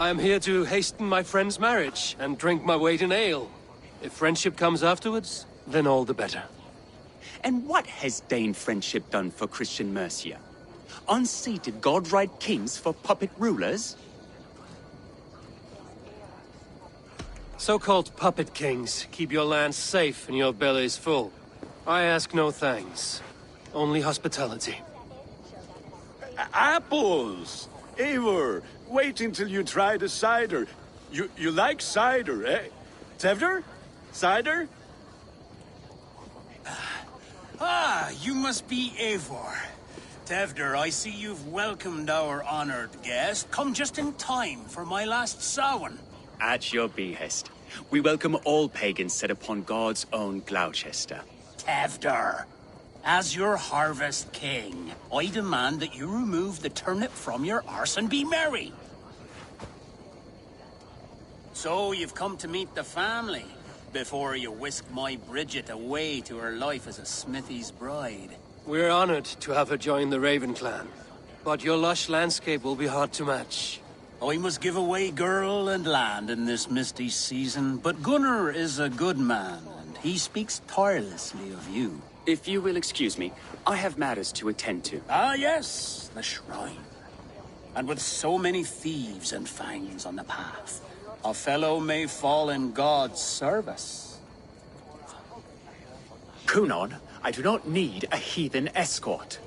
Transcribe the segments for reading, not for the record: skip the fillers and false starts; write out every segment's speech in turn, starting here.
I am here to hasten my friend's marriage and drink my weight in ale. If friendship comes afterwards, then all the better. And what has Dane friendship done for Christian Mercia? Unseated godright kings for puppet rulers? So-called puppet kings keep your lands safe and your bellies full. I ask no thanks, only hospitality. Apples! Eivor, wait until you try the cider. You like cider, eh? Tevder? Cider? You must be Eivor. Tevder, I see you've welcomed our honored guest. Come just in time for my last Samhain. At your behest. We welcome all pagans set upon God's own Gloucester. Tevder, as your harvest king, I demand that you remove the turnip from your arse and be merry. So you've come to meet the family, before you whisk my Bridget away to her life as a smithy's bride. We're honored to have her join the Raven clan, but your lush landscape will be hard to match. I must give away girl and land in this misty season, but Gunnar is a good man, and he speaks tirelessly of you. If you will excuse me, I have matters to attend to. Ah, yes, the shrine. And with so many thieves and fangs on the path, a fellow may fall in God's service. Kunon, I do not need a heathen escort.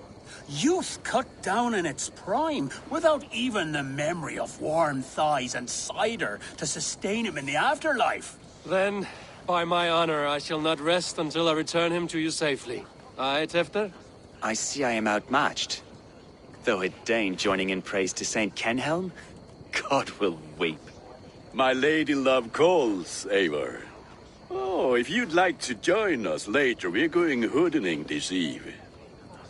Youth cut down in its prime, without even the memory of warm thighs and cider to sustain him in the afterlife. Then, by my honor, I shall not rest until I return him to you safely. Aye, Tefter? I see I am outmatched. Though a Dane joining in praise to Saint Kenhelm, God will weep. My lady love calls, Eivor. Oh, if you'd like to join us later, we're going hoodening this eve.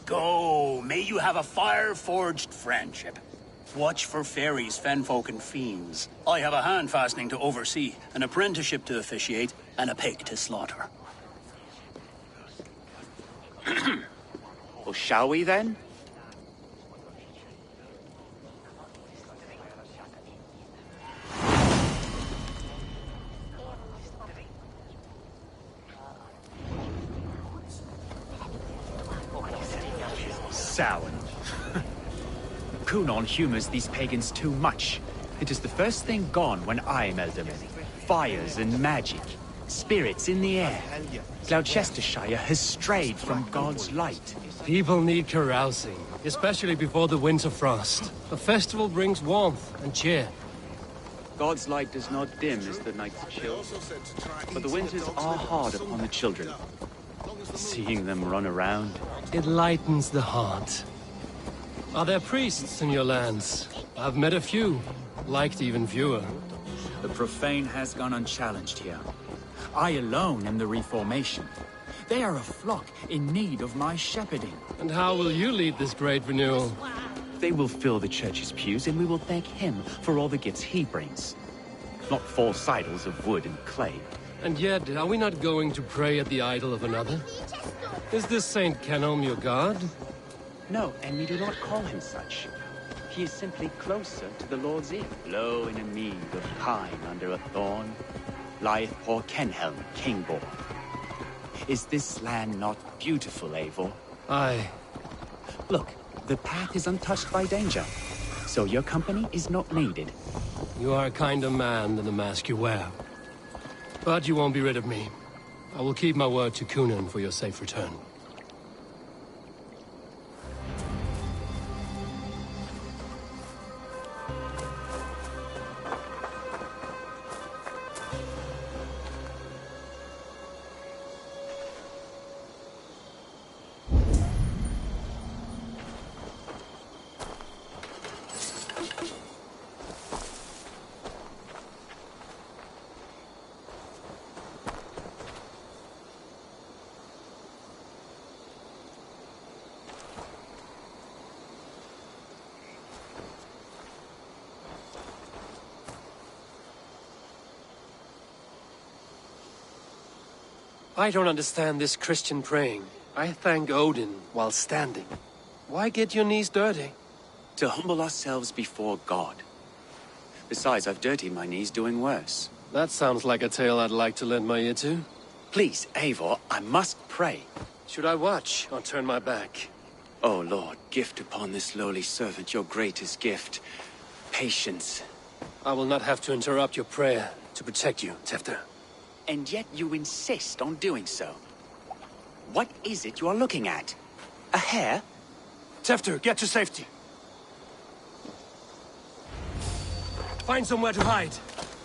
Go, may you have a fire-forged friendship. Watch for fairies, fenfolk, and fiends. I have a hand fastening to oversee, an apprenticeship to officiate, and a pig to slaughter. Well, shall we then? Samhain. Kunon humors these pagans too much. It is the first thing gone when I am Elderman. Fires and magic. Spirits in the air. Gloucestershire has strayed from God's light. People need carousing, especially before the winter frost. A festival brings warmth and cheer. God's light does not dim as the nights chill, but the winters are hard upon the children. Seeing them run around, It lightens the heart. Are there priests in your lands? I've met a few, liked even fewer. The profane has gone unchallenged here. I alone am the Reformation. They are a flock in need of my shepherding. And how will you lead this great renewal? they will fill the church's pews and we will thank him for all the gifts he brings. Not false idols of wood and clay. And yet, are we not going to pray at the idol of another? Is this Saint Kenelm your god? No, and we do not call him such. He is simply closer to the Lord's ear. Low in a mead of pine under a thorn, lieth poor Kenhelm, king-born. Is this land not beautiful, Eivor? Aye. Look, the path is untouched by danger, so your company is not needed. You are a kinder man than the mask you wear. But you won't be rid of me. I will keep my word to Kunan for your safe return. I don't understand this Christian praying. I thank Odin while standing. Why get your knees dirty? To humble ourselves before God. Besides, I've dirtied my knees doing worse. That sounds like a tale I'd like to lend my ear to. Please, Eivor, I must pray. Should I watch or turn my back? O Lord, gift upon this lowly servant your greatest gift. Patience. I will not have to interrupt your prayer to protect you, Tefter. And yet you insist on doing so. What is it you are looking at? A hare? Tefter, get to safety. Find somewhere to hide.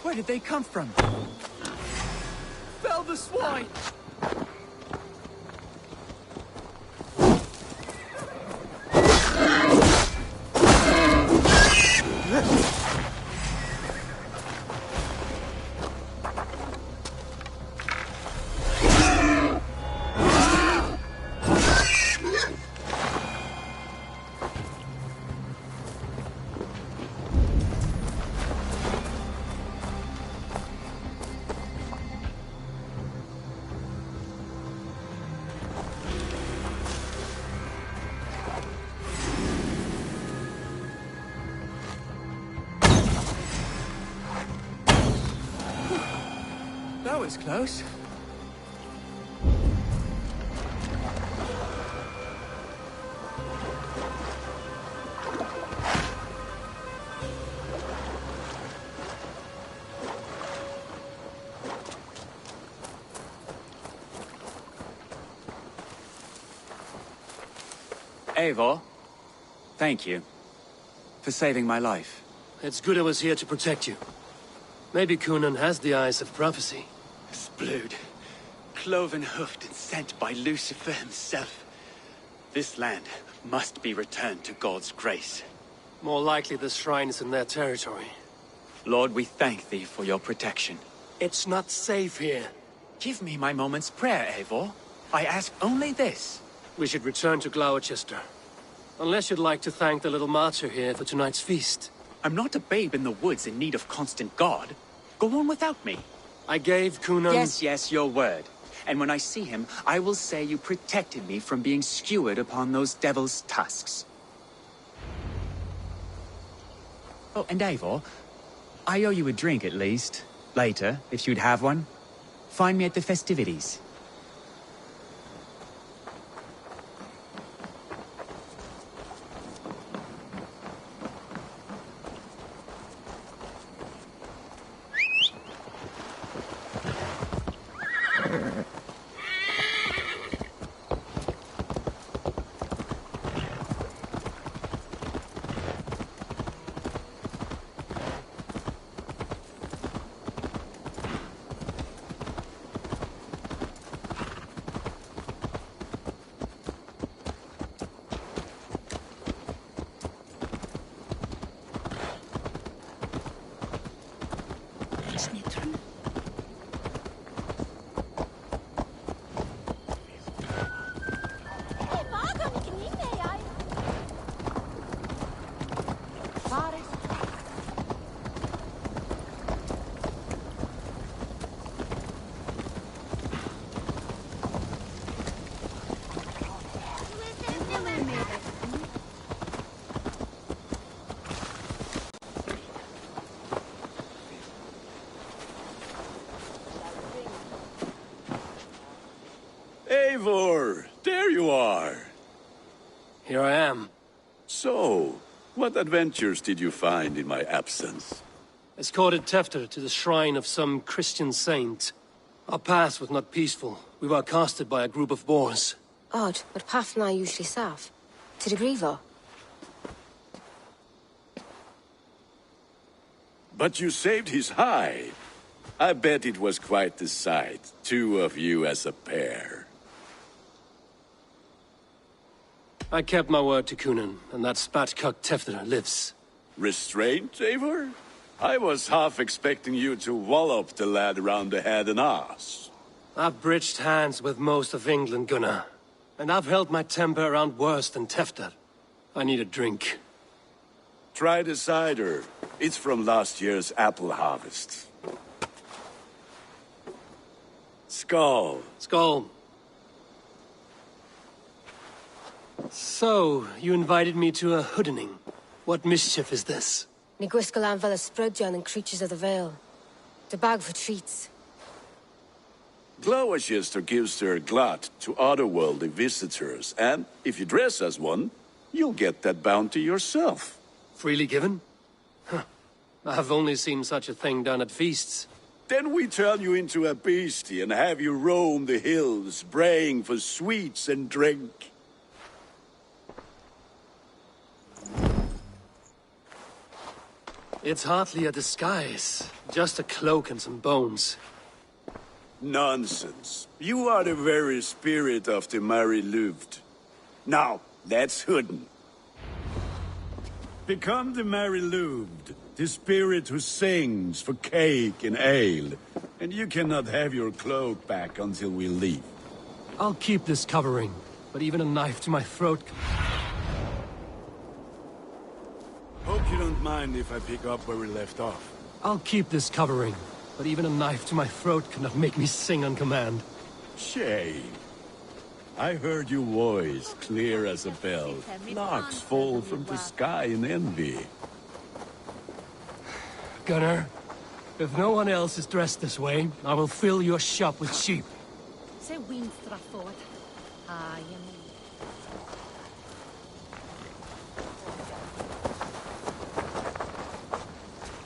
Where did they come from? Fell the swine! That was close. Eivor, thank you for saving my life. It's good I was here to protect you. Maybe Kunan has the eyes of prophecy. Blood, cloven-hoofed and sent by Lucifer himself. This land must be returned to God's grace. More likely the shrine is in their territory. Lord, we thank thee for your protection. It's not safe here. Give me my moment's prayer, Eivor. I ask only this. We should return to Gloucester. Unless you'd like to thank the little martyr here for tonight's feast. I'm not a babe in the woods in need of constant guard. Go on without me. I gave Kunan... Yes, your word. And when I see him, I will say you protected me from being skewered upon those devil's tusks. Oh, and Eivor, I owe you a drink at least. Later, if you'd have one. Find me at the festivities. Eivor, there you are. Here I am. So, what adventures did you find in my absence? Escorted Tefter to the shrine of some Christian saint. Our path was not peaceful. We were accosted by a group of boars. Odd, but path and I usually south. To the Grievo. But you saved his hide. I bet it was quite the sight, two of you as a pair. I kept my word to Kunan, and that spatcock Tefter lives. Restraint, Eivor? I was half expecting you to wallop the lad around the head and ass. I've bridged hands with most of England, Gunnar. And I've held my temper around worse than Tefter. I need a drink. Try the cider. It's from last year's apple harvest. Skull. Skull. So, you invited me to a hoodening. What mischief is this? Ni gwisgo lan fel ysbrydion and creatures of the Vale. The bag for treats. Gloucester gives their glut to otherworldly visitors, and if you dress as one, you'll get that bounty yourself. Freely given? Huh. I've only seen such a thing done at feasts. Then we turn you into a beastie and have you roam the hills, braying for sweets and drink. It's hardly a disguise. Just a cloak and some bones. Nonsense. You are the very spirit of the Mary Louved. Now, that's Hooden. Become the Mary Louved, the spirit who sings for cake and ale. And you cannot have your cloak back until we leave. I'll keep this covering, but even a knife to my throat... Hope you don't mind if I pick up where we left off. I'll keep this covering, but even a knife to my throat cannot make me sing on command. Shame. I heard your voice clear as a bell. Larks fall from the sky in envy. Gunnar, if no one else is dressed this way, I will fill your shop with sheep.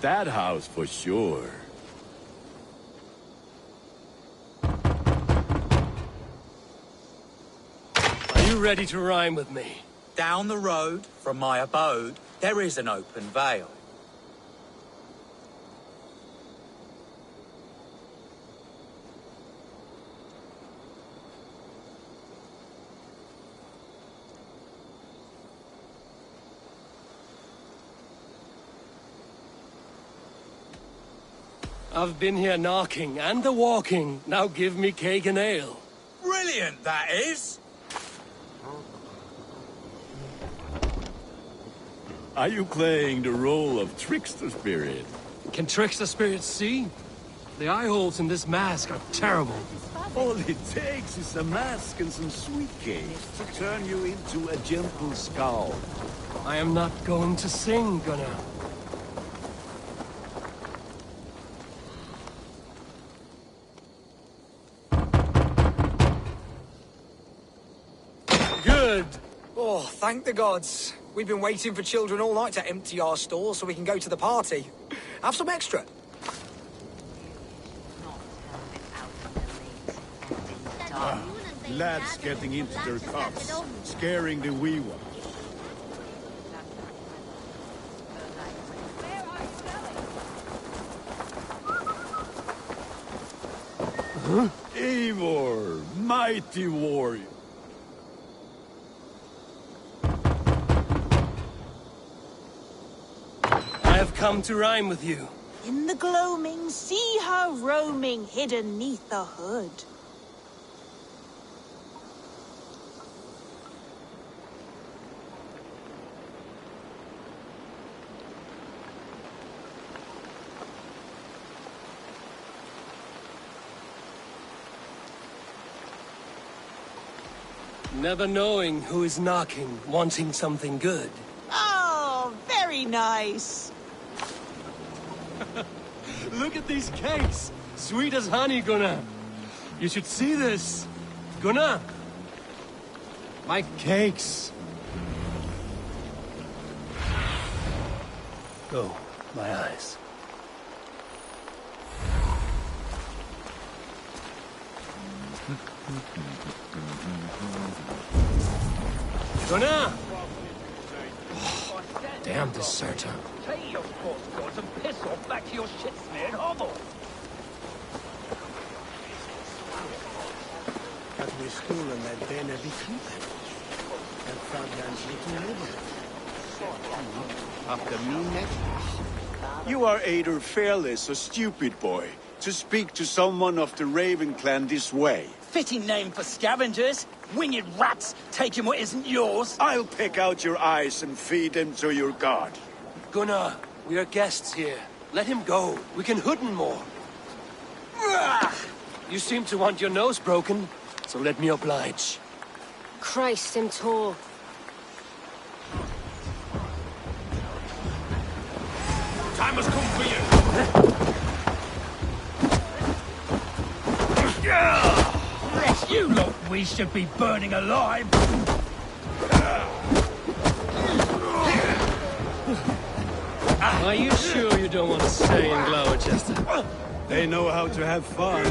That house for sure. Are you ready to rhyme with me? Down the road from my abode, there is an open vale. I've been here knocking and the walking. Now give me cake and ale. Brilliant, that is! Are you playing the role of trickster spirit? Can trickster spirits see? The eye holes in this mask are terrible. All it takes is a mask and some sweet cakes to turn you into a gentle skull. I am not going to sing, Gunnar. Good. Oh, thank the gods. We've been waiting for children all night to empty our stores so we can go to the party. Have some extra. Lads getting into their cups, scaring the wee ones. Huh? Eivor, mighty warrior. I have come to rhyme with you. In the gloaming, see her roaming, hidden neath the hood. Never knowing who is knocking, wanting something good. Oh, very nice. Look at these cakes! Sweet as honey, Gunnar! You should see this! Gunnar! My cakes! Go, my eyes. Gunnar! Oh, damn deserter. Take your sports coats and piss off back to your shit-smeared hovel. Att bli stolen med benen vid kroppen. En fragrans liten liver. After minnet. You are either fearless or stupid, boy, to speak to someone of the Raven clan this way. Fitting name for scavengers. Winged rats taking what isn't yours. I'll pick out your eyes and feed them to your god. Gunnar, we are guests here. Let him go. We can hood him more. You seem to want your nose broken, so let me oblige. Christ, him tall. must come for you! Bless you lot, we should be burning alive! Are you sure you don't want to stay in Gloucester? They know how to have fun.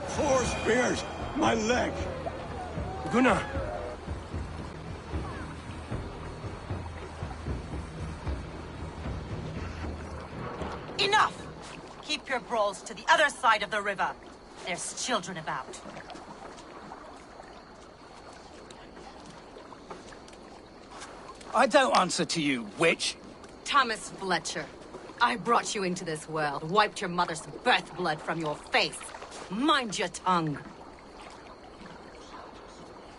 Four spears! My leg! Gunnar! Enough! Keep your brawls to the other side of the river. There's children about. I don't answer to you, witch. Thomas Fletcher, I brought you into this world, wiped your mother's birth blood from your face. Mind your tongue.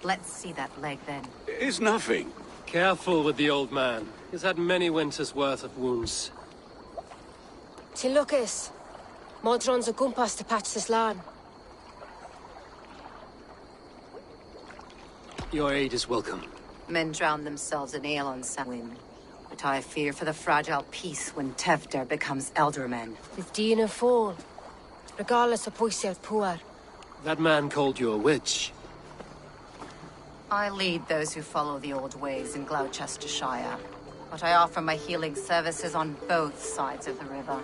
Let's see that leg, then. It's nothing. Careful with the old man. He's had many winters' worth of wounds. Till Lucas. Modron's a gumpas to patch this land. Your aid is welcome. Men drown themselves in ale on Samhain. But I fear for the fragile peace when Tevder becomes eldermen. With Dean and fall. Regardless of Poisier Puar. That man called you a witch. I lead those who follow the old ways in Gloucestershire. But I offer my healing services on both sides of the river.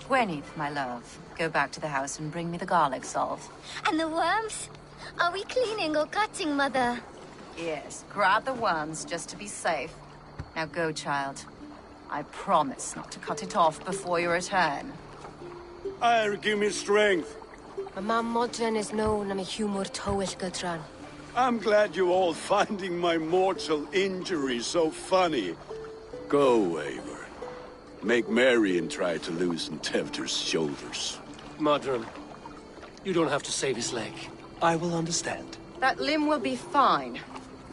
Gwyneth, my love, go back to the house and bring me the garlic salt. And the worms? Are we cleaning or cutting, Mother? Yes, grab the worms just to be safe. Now go, child. I promise not to cut it off before you return. I'll give me strength. My mam Modron is known am a humor towill Gudran. I'm glad you're all finding my mortal injury so funny. Go, Eivor. Make merry and try to loosen Tevder's shoulders. Modron, you don't have to save his leg. I will understand. That limb will be fine.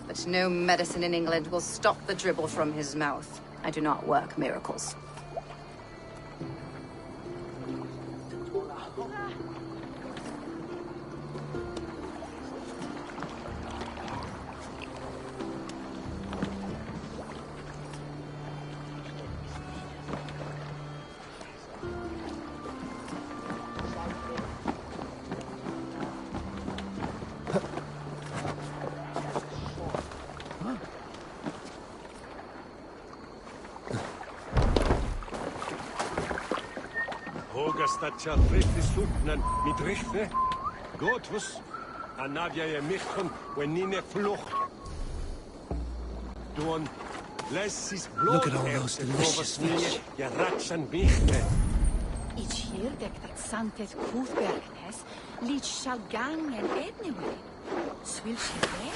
But no medicine in England will stop the dribble from his mouth. I do not work miracles. Hogastatja fritti suknan mit richte. Gotvus, anavia je michon wenine flucht. Duon, lessis blod. Look at all those delicious fish. Ja ratsan michte. Ich hirdek dat santes Kuthbergnes, lich shall gang en edniwe. Swil shire.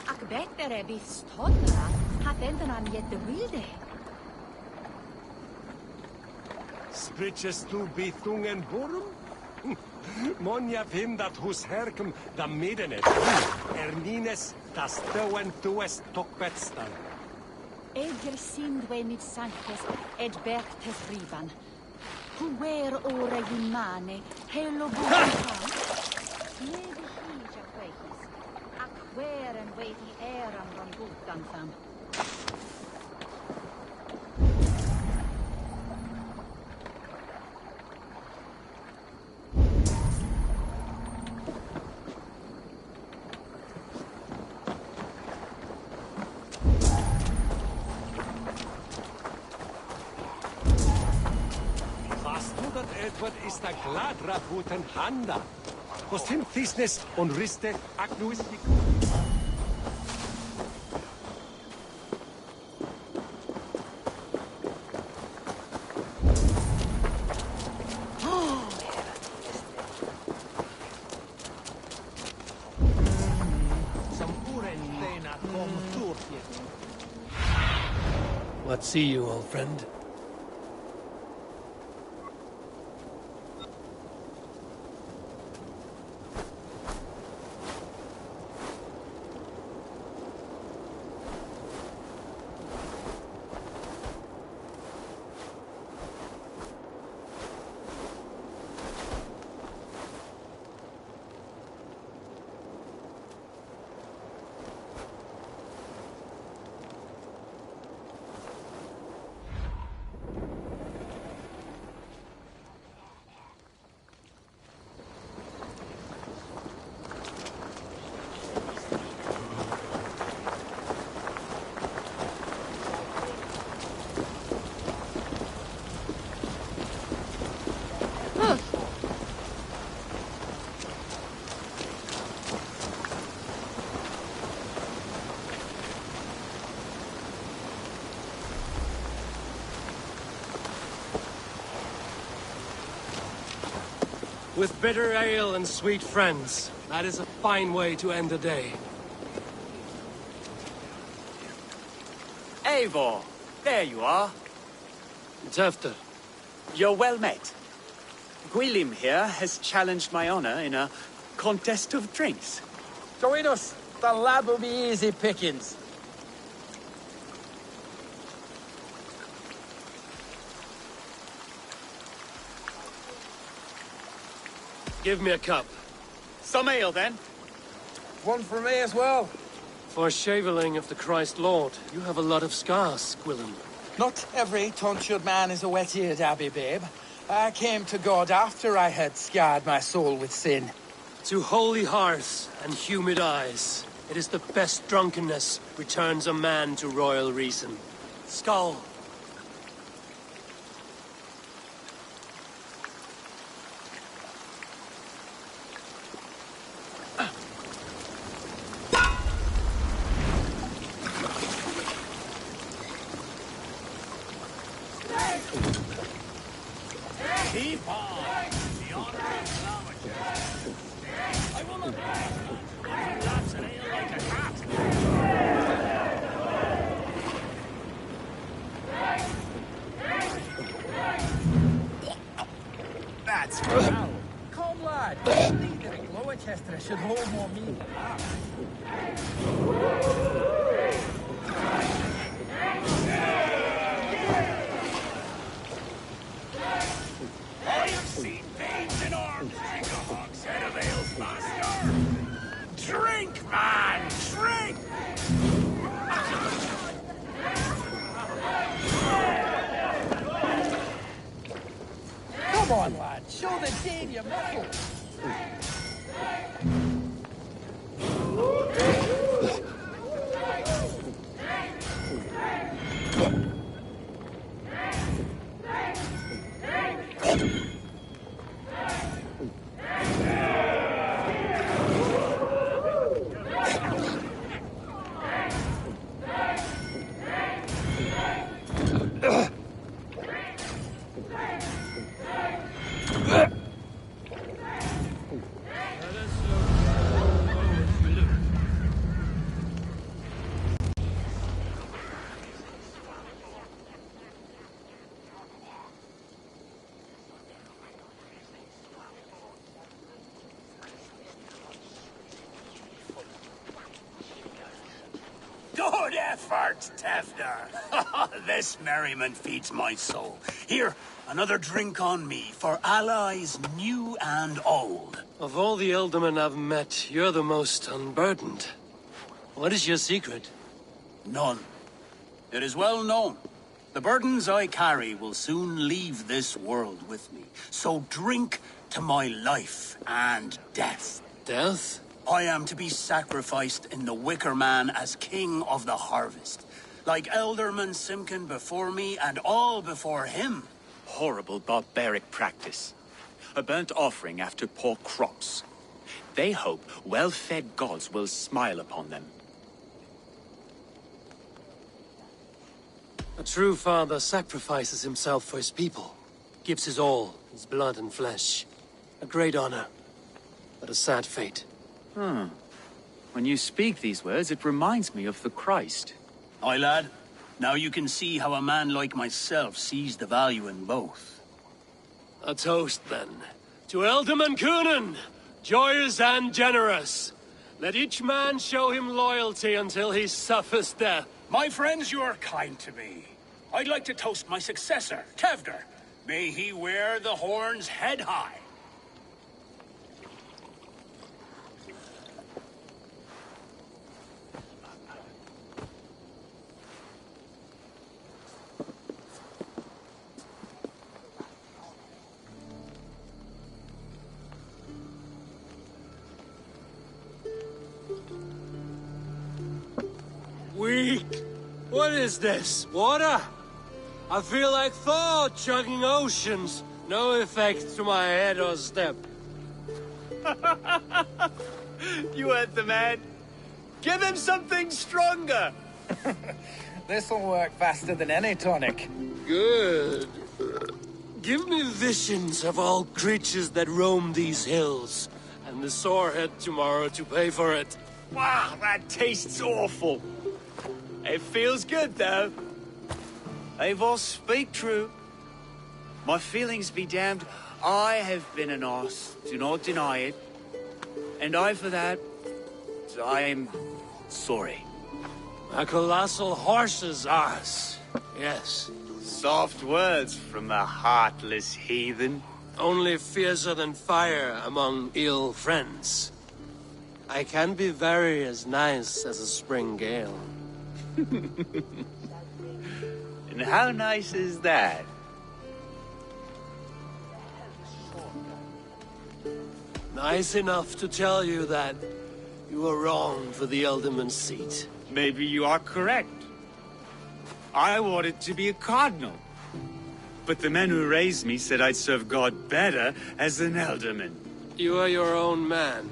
Ak betere bis stodra, hat enden am jet de wilde. Spritjes tu bithungen burum? Monja vindat hus herkem da middenet. Ernines das teuen tues tokbetstan. Eger sindwe mit santes ed bergtes riban. Huer ora imane, hello buhan. Lede hija queis. Ak wer en weiti eram van gutan sam. Edward is the gladra puten handa. Post him thisnes on riste agnuis. What see you, old friend? With bitter ale and sweet friends, that is a fine way to end a day. Eivor, there you are. Tefter. You're well met. Gwilym here has challenged my honor in a contest of drinks. Join us. The lad will be easy pickings. Give me a cup. Some ale, then. One for me as well. For shaveling of the Christ Lord, you have a lot of scars, Gwilym. Not every tonsured man is a wet-eared abbey, babe. I came to God after I had scarred my soul with sin. To holy hearts and humid eyes, it is the best drunkenness returns a man to royal reason. Skull. Keep on! The honor of Gloucester. I will not back. Nothing laps an ale like a cat. That's well. Come, lad. I believe that Gloucester should hold more meat than that. I have seen babes in arms drink a hogshead of ale faster. Drink, man, drink! Come on, lad. Show the Dane your mettle. Good effort, Tefter. This merriment feeds my soul. Here, another drink on me for allies new and old. Of all the ealdormen I've met, you're the most unburdened. What is your secret? None. It is well known. The burdens I carry will soon leave this world with me. So drink to my life and death. Death? I am to be sacrificed in the Wicker Man as king of the harvest. Like Elderman Simkin before me and all before him. Horrible barbaric practice. A burnt offering after poor crops. They hope well-fed gods will smile upon them. A true father sacrifices himself for his people. Gives his all, his blood and flesh. A great honor, but a sad fate. When you speak these words, it reminds me of the Christ. Aye, lad. Now you can see how a man like myself sees the value in both. A toast, then. To Ealdorman Coonan, joyous and generous. Let each man show him loyalty until he suffers death. My friends, you are kind to me. I'd like to toast my successor, Tevder. May he wear the horns head high. Weak. What is this? Water? I feel like Thor chugging oceans. No effect to my head or step. You heard the man. Give him something stronger. This'll work faster than any tonic. Good. Give me visions of all creatures that roam these hills, and the sorehead tomorrow to pay for it. Wow, that tastes awful. It feels good, though. Eivor, speak true. My feelings be damned. I have been an arse, do not deny it. And I, for that, I am sorry. A colossal horse's arse. Yes. Soft words from the heartless heathen. Only fiercer than fire among ill friends. I can be very as nice as a spring gale. And how nice is that? Nice enough to tell you that you were wrong for the Ealdorman's seat. Maybe you are correct. I wanted to be a cardinal. But the men who raised me said I'd serve God better as an Ealdorman. You are your own man,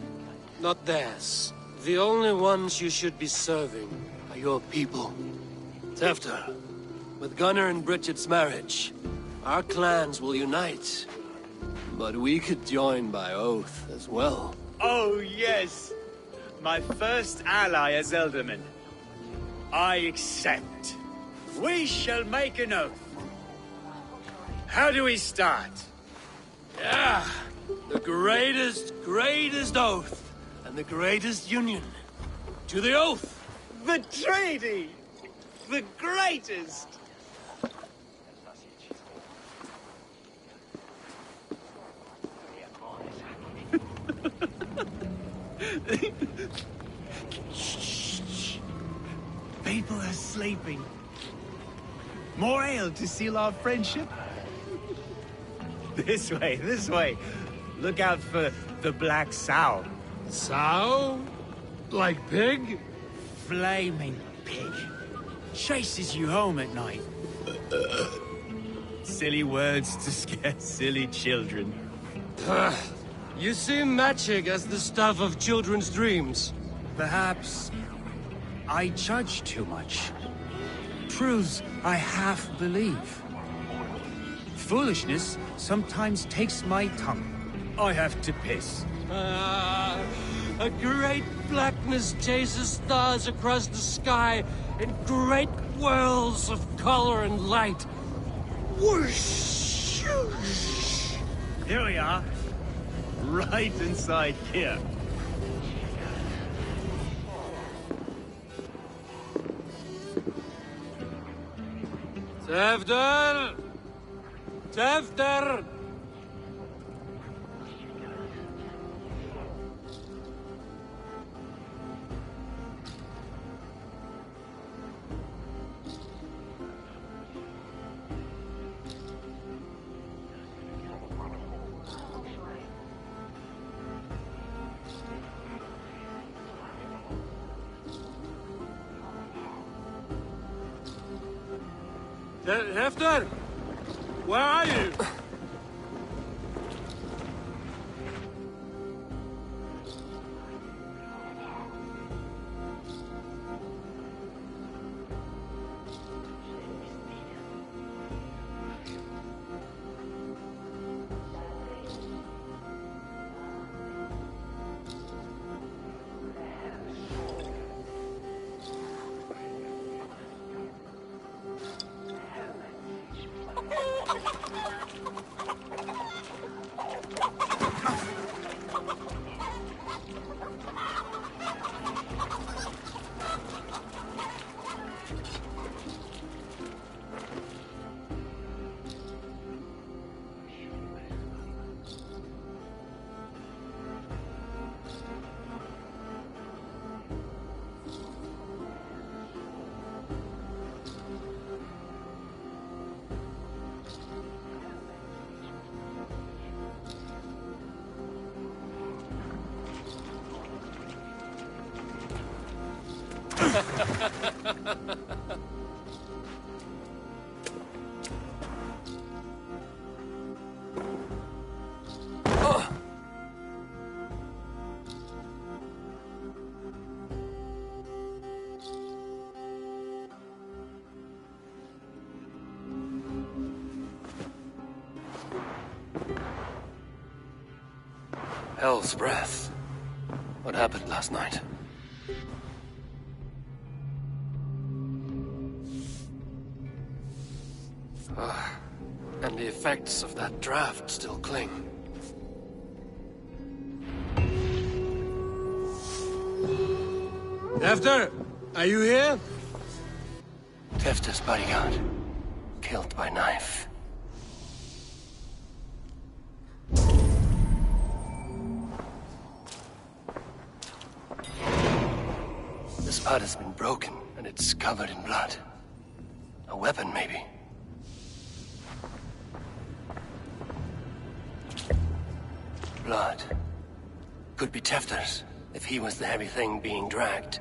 not theirs. The only ones you should be serving are your people. Tefter, with Gunnar and Bridget's marriage, our clans will unite. But we could join by oath as well. Oh, yes. My first ally as Ealdorman. I accept. We shall make an oath. How do we start? Yeah, the greatest oath, and the greatest union. To the oath! The treaty! The greatest! Shh. People are sleeping. More ale to seal our friendship? This way. Look out for the black sow. Sow? Like pig? Flaming pig. Chases you home at night. Silly words to scare silly children. You see magic as the stuff of children's dreams. Perhaps I judge too much. Truths I half believe. Foolishness sometimes takes my tongue. I have to piss. A great blackness chases stars across the sky in great whirls of color and light. Whoosh! Here we are. Right inside here. Tefter! Tefter! Hefter! Where are you? Hell's breath. What happened last night? And the effects of that draft still cling. Tefter, are you here? Tefter's bodyguard. Killed by knife. The spot has been broken, and it's covered in blood. A weapon, maybe. Blood. Could be Tefter's, if he was the heavy thing being dragged.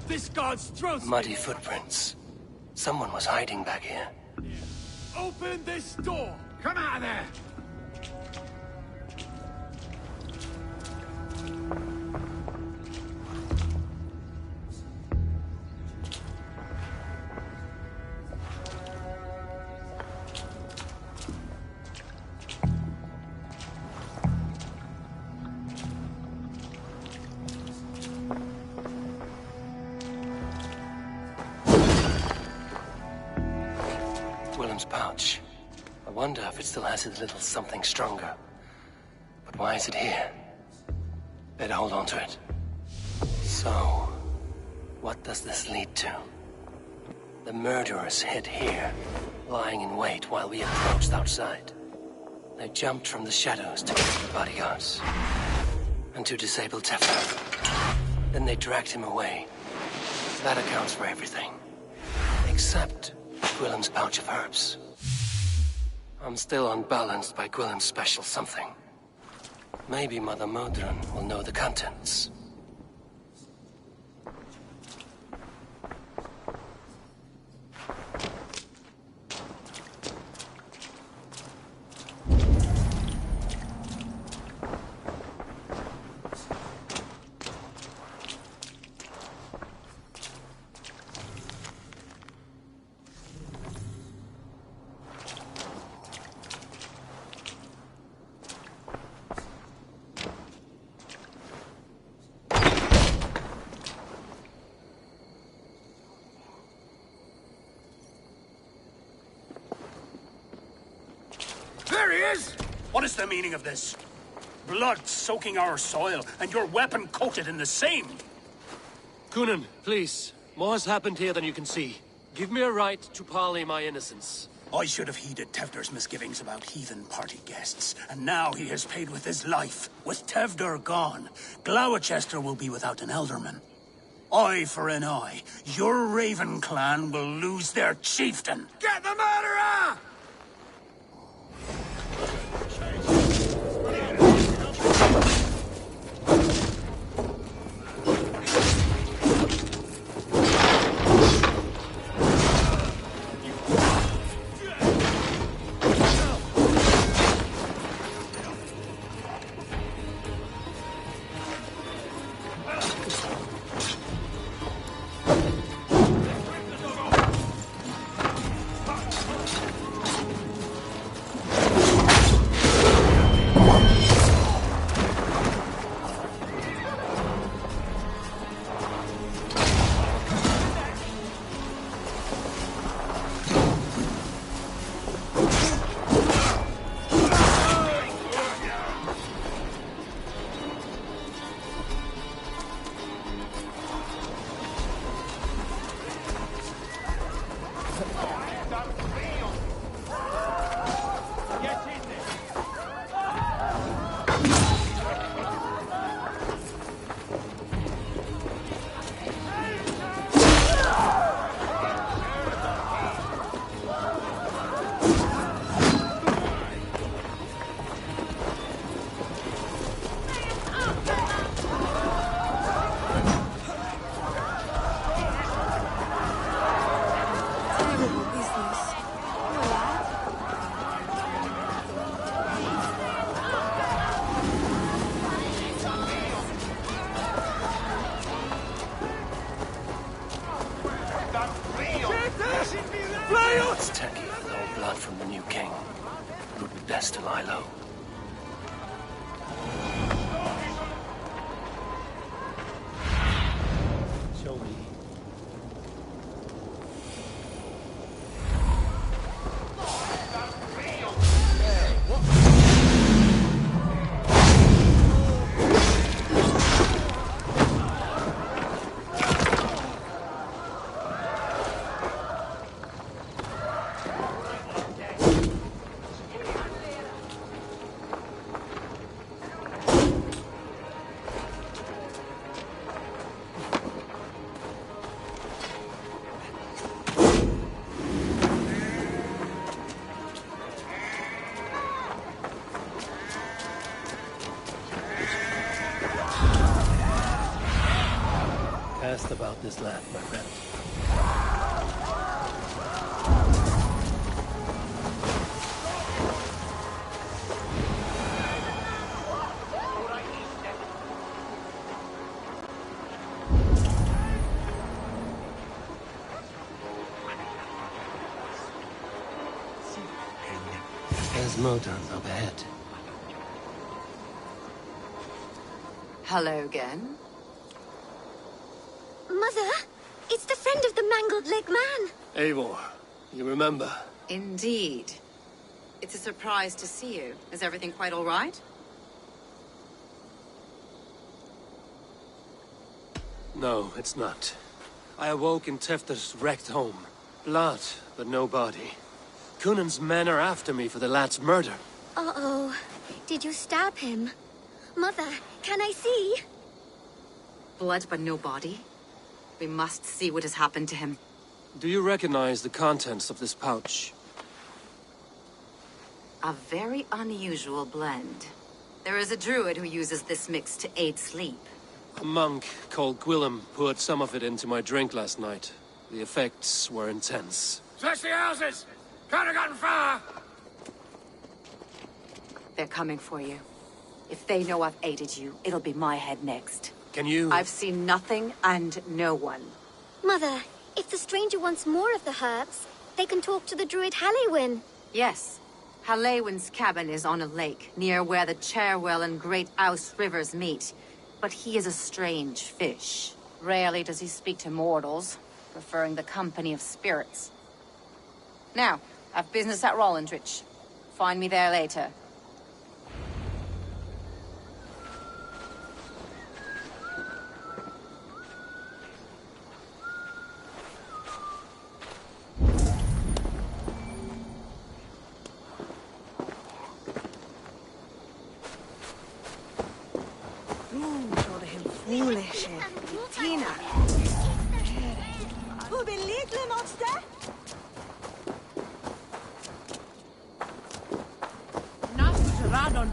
This god's throat. Muddy footprints. Someone was hiding back here. Open this door! Come out of there! Willem's pouch. I wonder if it still has his little something stronger. But why is it here? Better hold on to it. So, what does this lead to? The murderers hid here, lying in wait while we approached outside. They jumped from the shadows to get to the bodyguards. And to disable Tefter. Then they dragged him away. That accounts for everything. Except Gwillem's pouch of herbs. I'm still unbalanced by Gwillem's special something. Maybe Mother Modron will know the contents. There he is! What is the meaning of this? Blood soaking our soil, and your weapon coated in the same! Kunin, please. More has happened here than you can see. Give me a right to parley my innocence. I should have heeded Tevder's misgivings about heathen party guests, and now he has paid with his life. With Tevder gone, Gloucester will be without an elderman. Eye for an eye. Your Raven clan will lose their chieftain. Get the murderer! asked about this land, my friend. There's Motan up ahead. Hello again. Mother, it's the friend of the mangled leg man. Eivor, you remember? Indeed. It's a surprise to see you. Is everything quite all right? No, it's not. I awoke in Tefter's wrecked home. Blood, but no body. Cunan's men are after me for the lad's murder. Uh-oh. Did you stab him? Mother, can I see? Blood but no body? We must see what has happened to him. Do you recognize the contents of this pouch? A very unusual blend. There is a druid who uses this mix to aid sleep. A monk called Gwillem poured some of it into my drink last night. The effects were intense. Search the houses! Can't have gotten far! They're coming for you. If they know I've aided you, it'll be my head next. Can you... I've seen nothing and no one. Mother, if the stranger wants more of the herbs, they can talk to the druid Halewyn. Yes. Halewyn's cabin is on a lake, near where the Cherwell and Great Ouse rivers meet. But he is a strange fish. Rarely does he speak to mortals, preferring the company of spirits. Now, I've business at Rollindrich. Find me there later. Foolish. Tina. Hoe ben lite monster? Not Radon.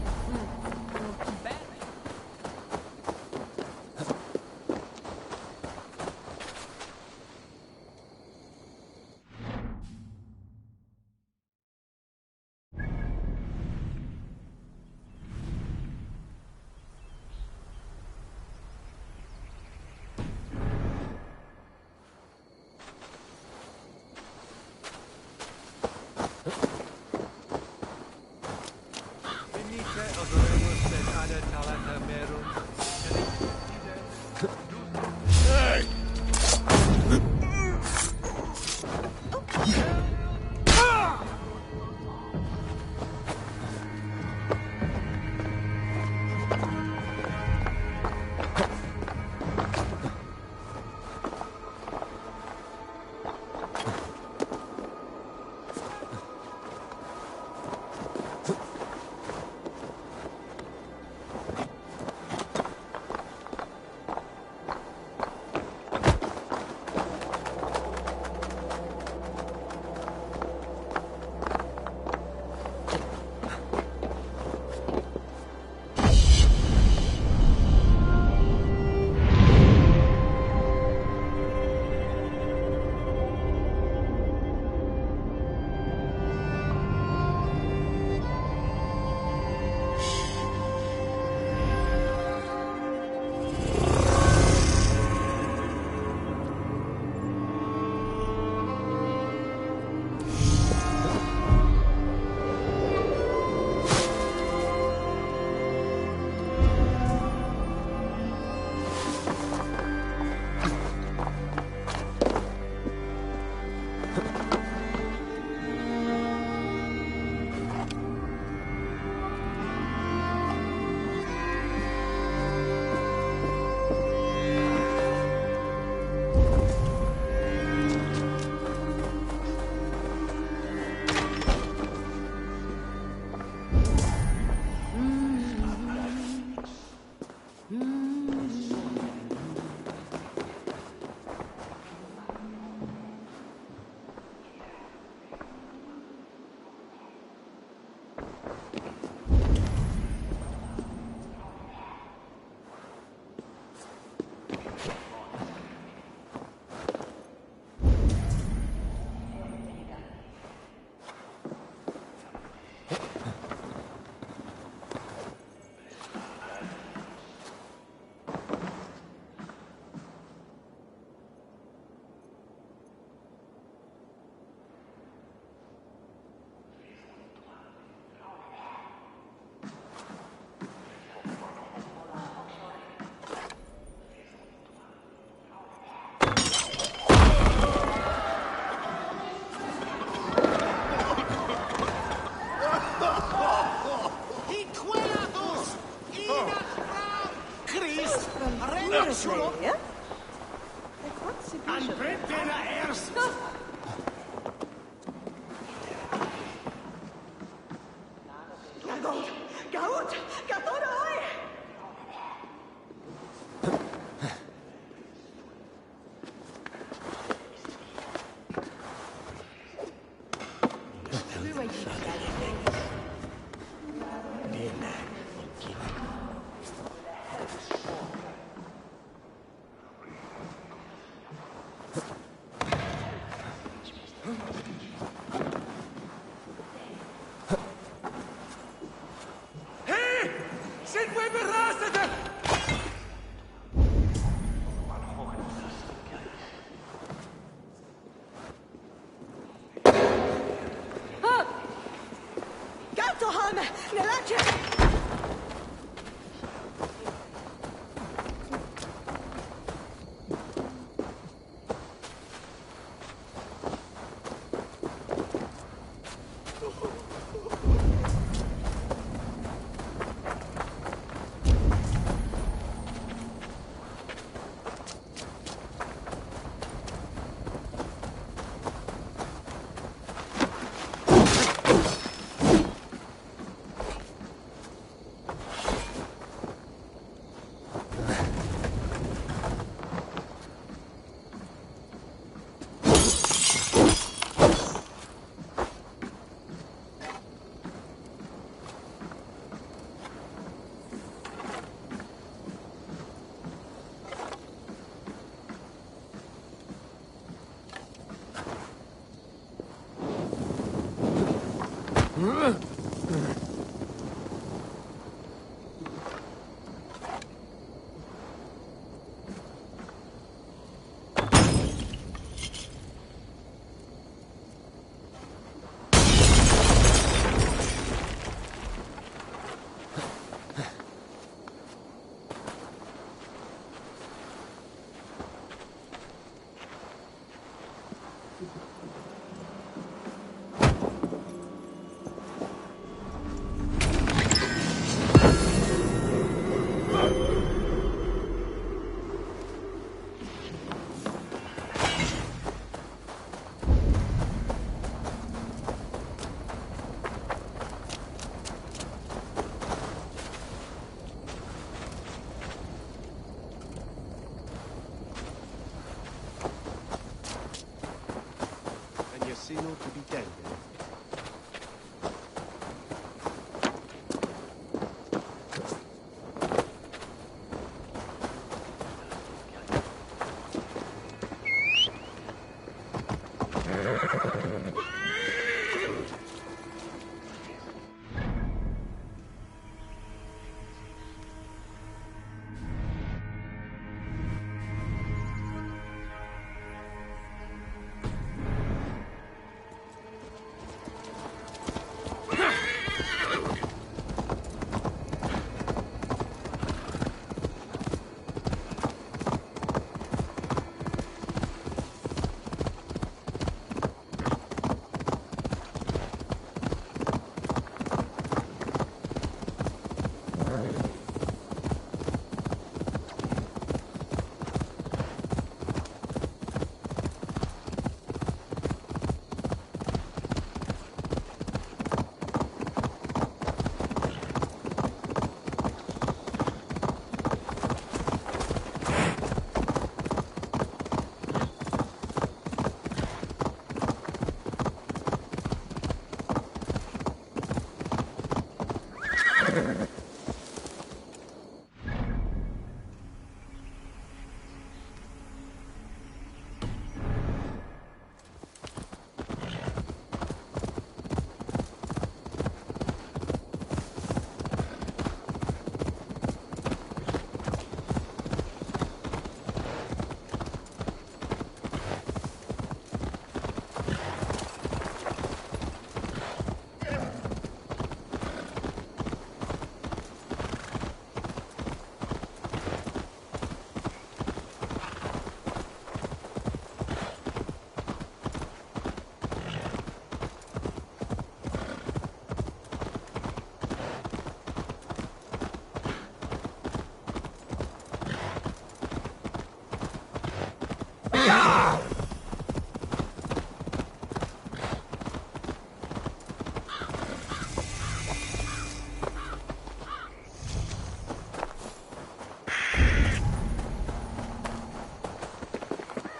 Sino to be dead.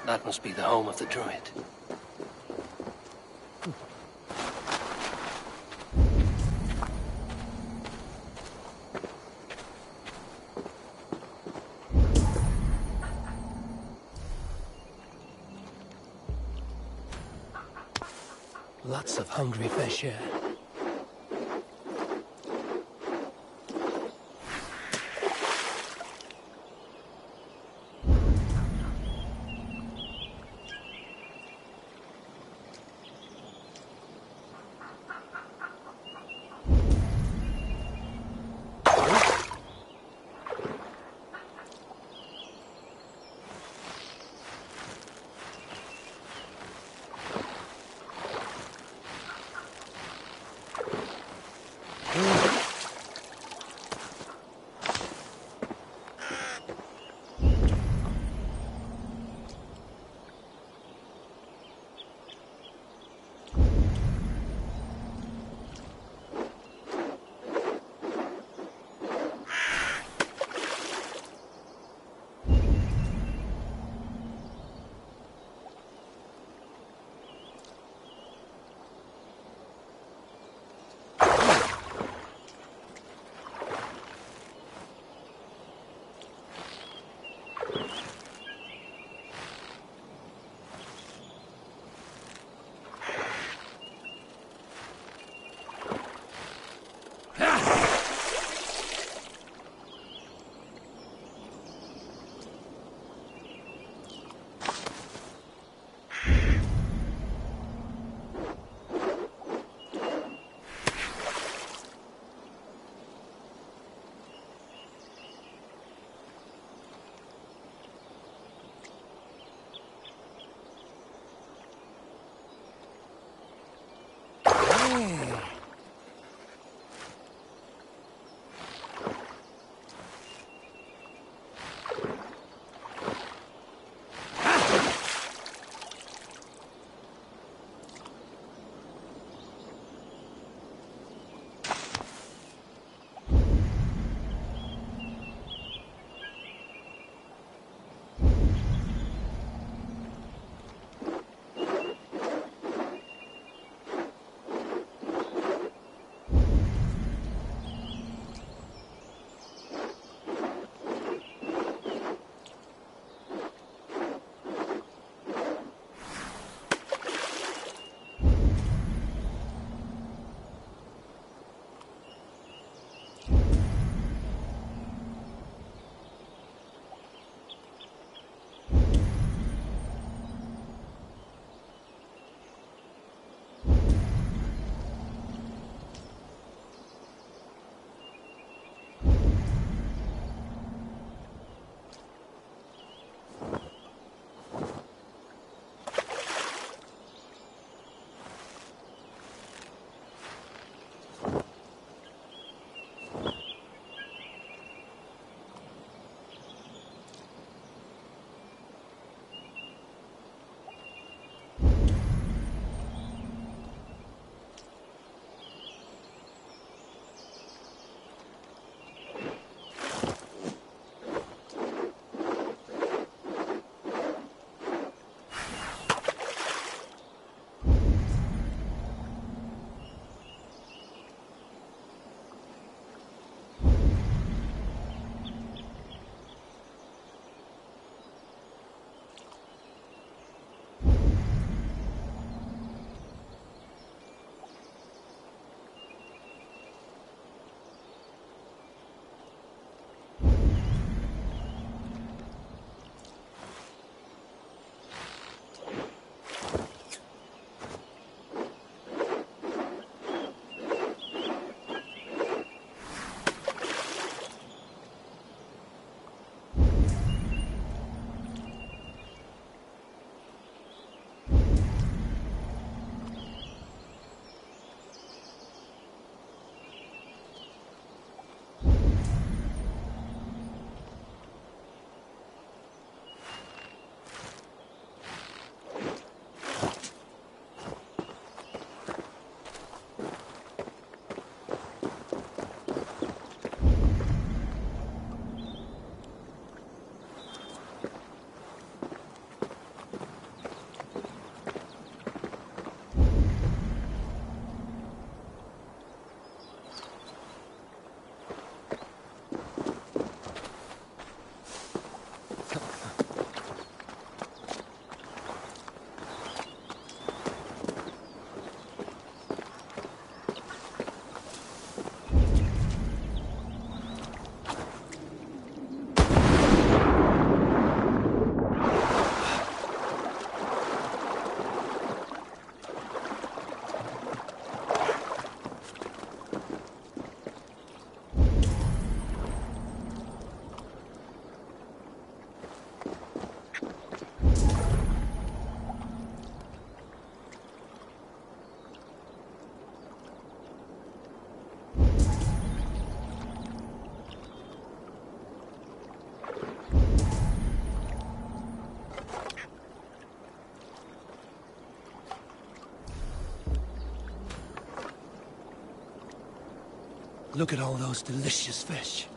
That must be the home of the druid. Lots of hungry fish here. Look at all those delicious fish.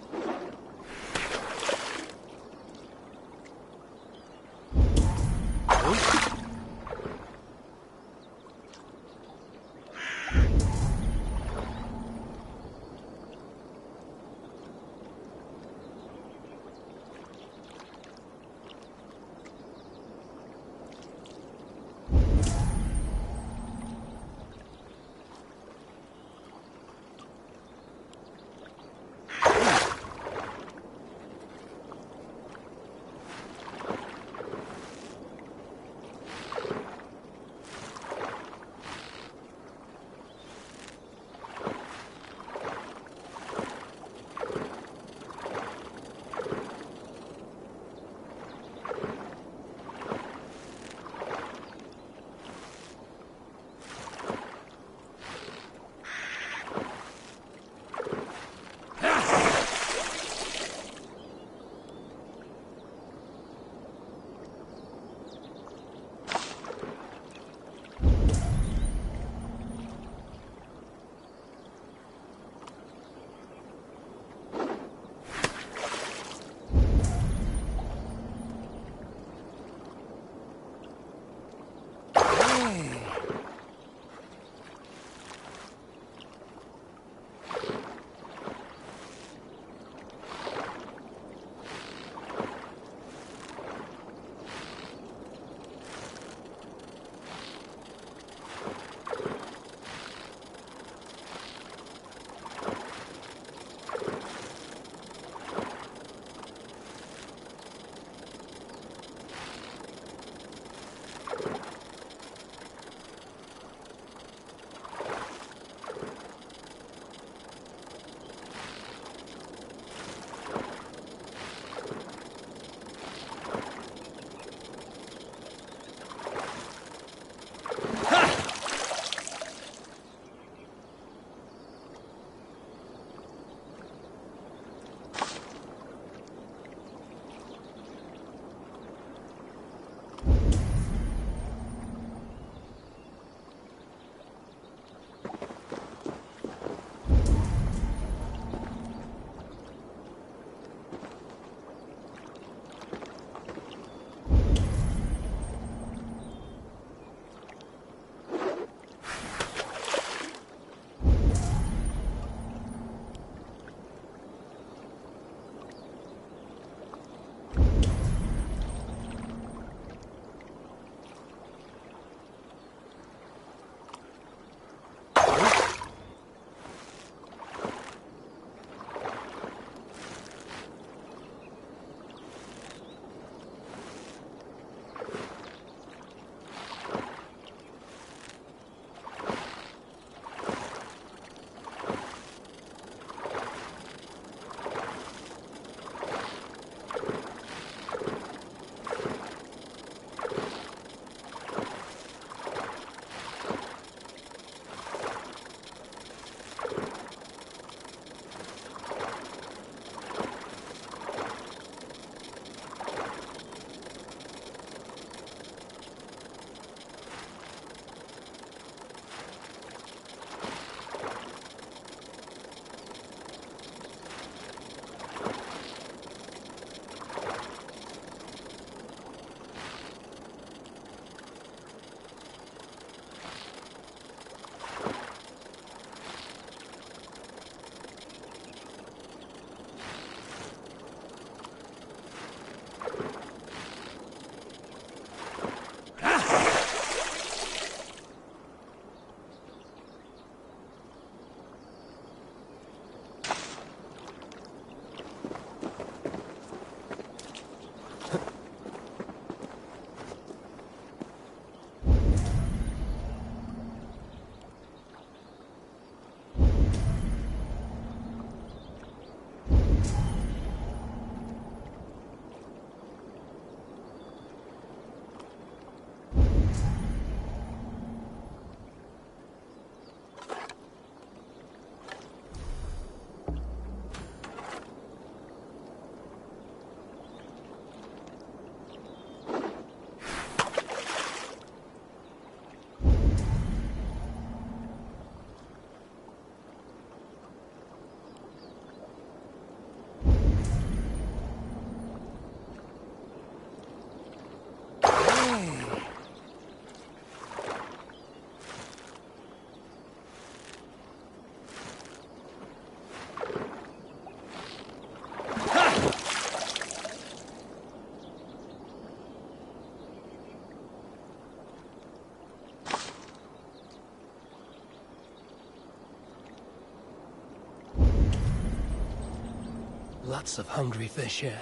Lots of hungry fish here.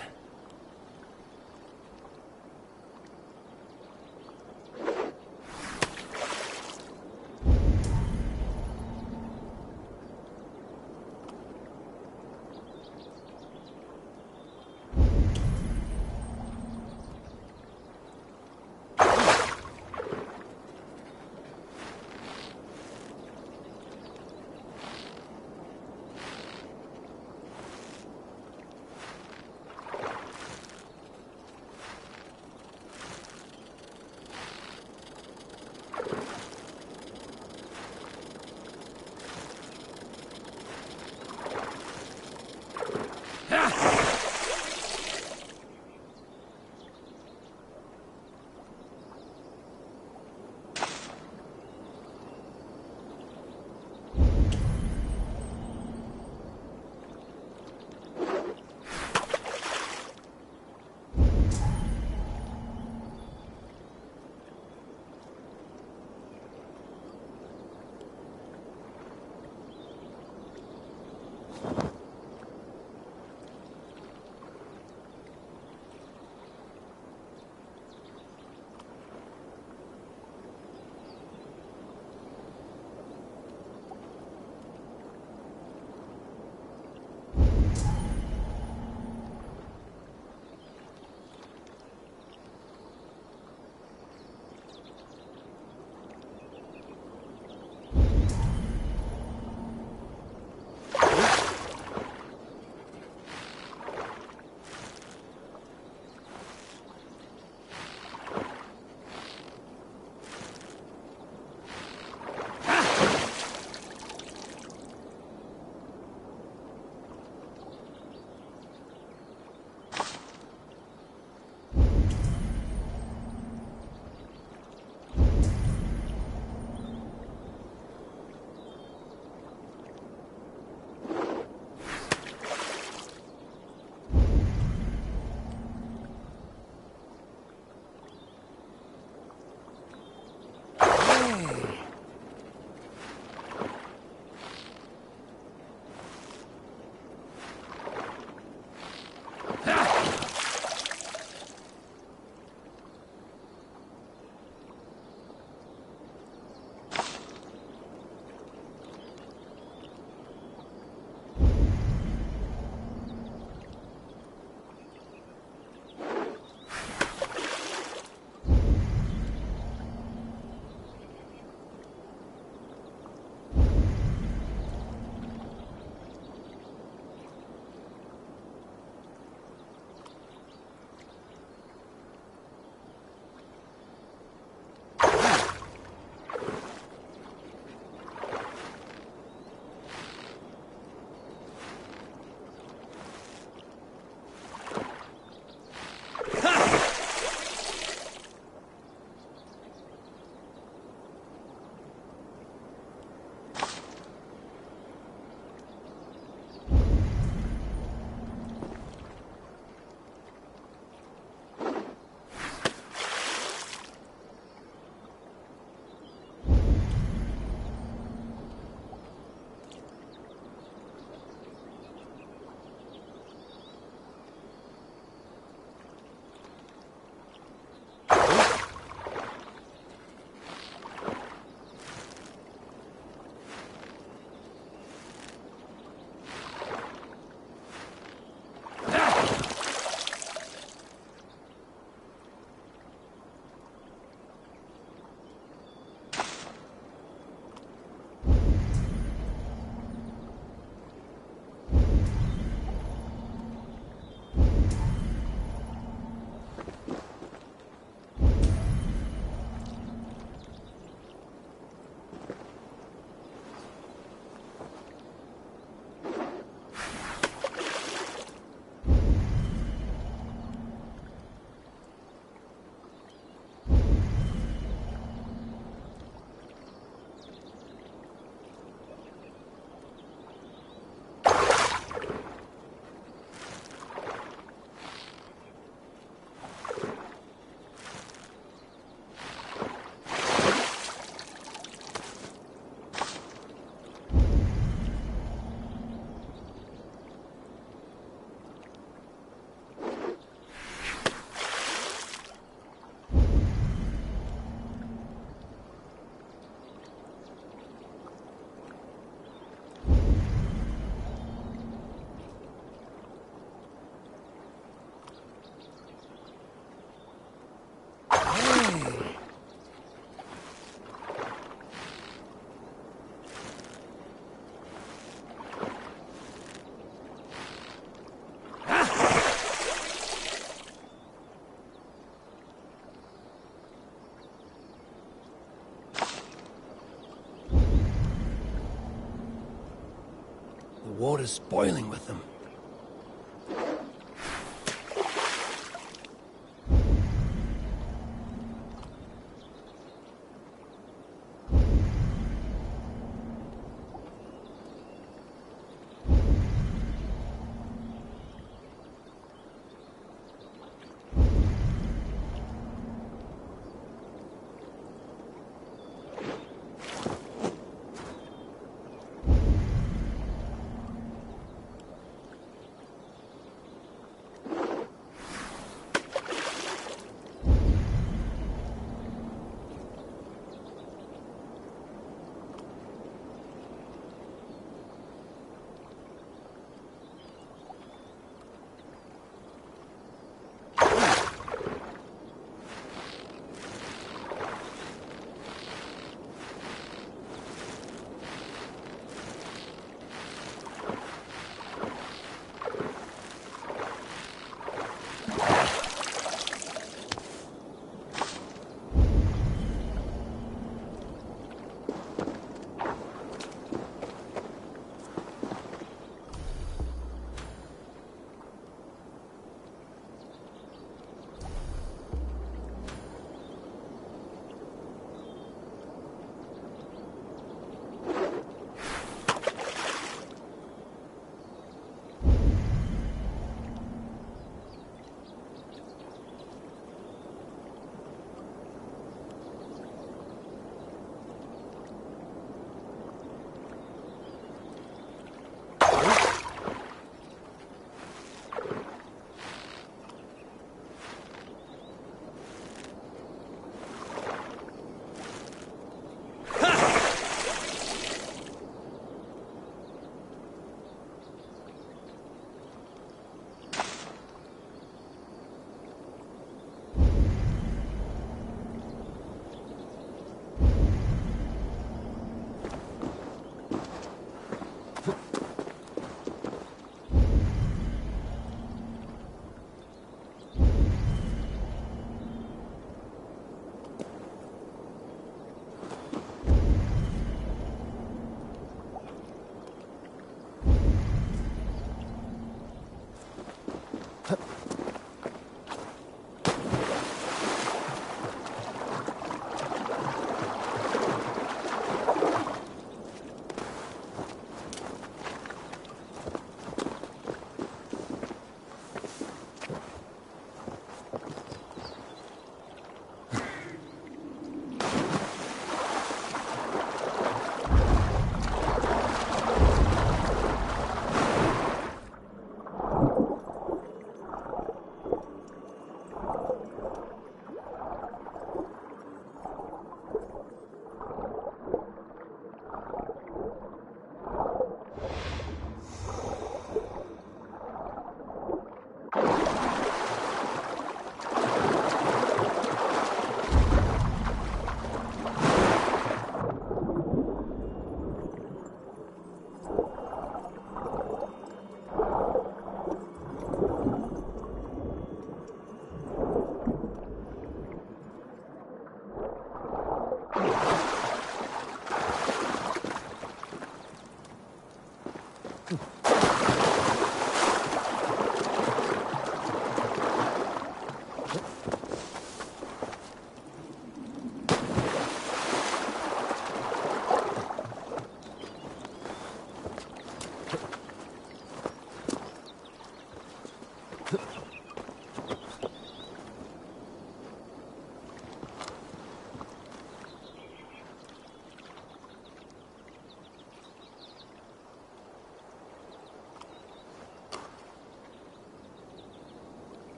what is spoiling with them.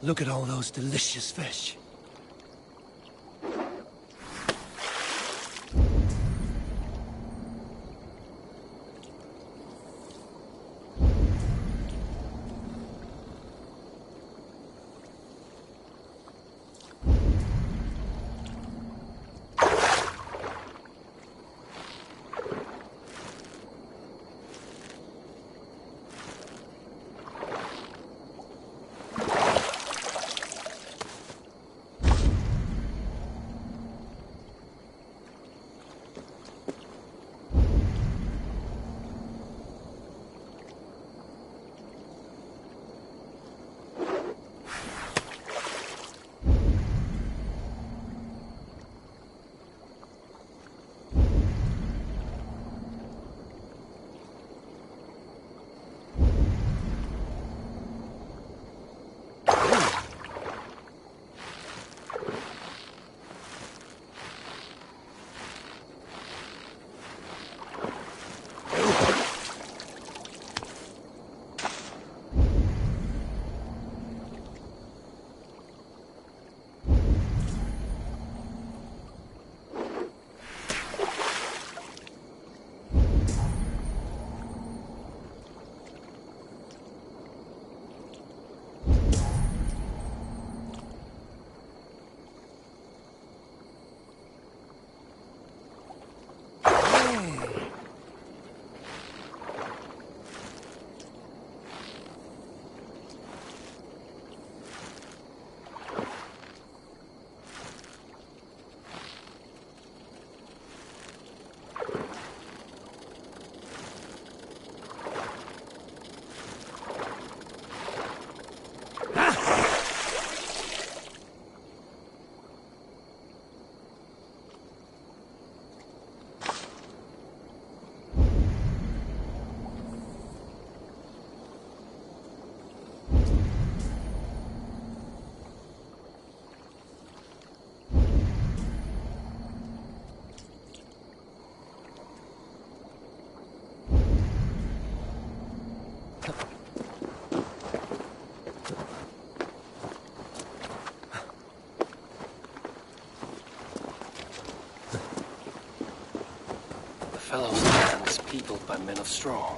Look at all those delicious fish. Fellow's land is peopled by men of straw.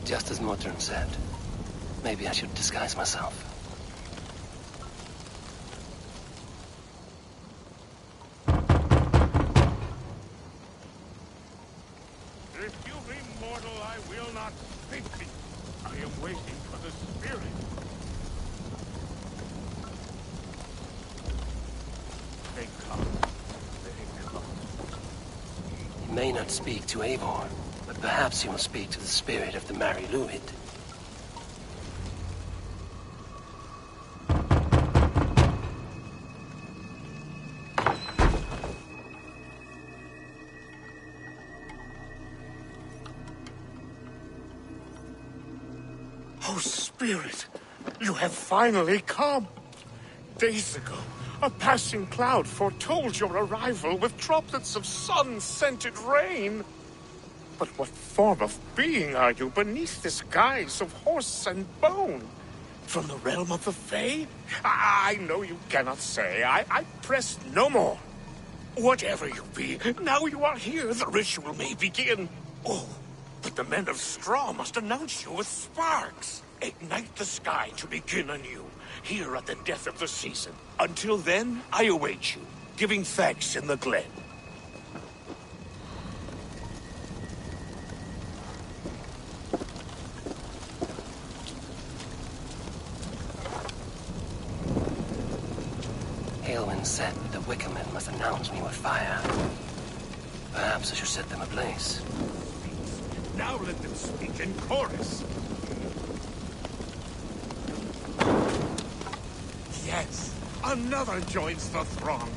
Just as Modern said. Maybe I should disguise myself. If you be mortal, I will not speak to you. I am waiting for the spirit. They come. They come. He may not speak to Eivor, but perhaps he will speak to the spirit of the Mary Luid. Oh, Spirit, you have finally come. Days ago, a passing cloud foretold your arrival with droplets of sun-scented rain. But what form of being are you beneath this guise of horse and bone? From the realm of the Fae? I know you cannot say. I press no more. Whatever you be, now you are here, the ritual may begin. Oh, but the men of straw must announce you with sparks. Ignite the sky to begin anew, here at the death of the season. Until then, I await you, giving thanks in the glen. Aelwyn said that the Wicker Men must announce me with fire. Perhaps I should set them ablaze. Now let them speak in chorus. Yes, another joins the throng.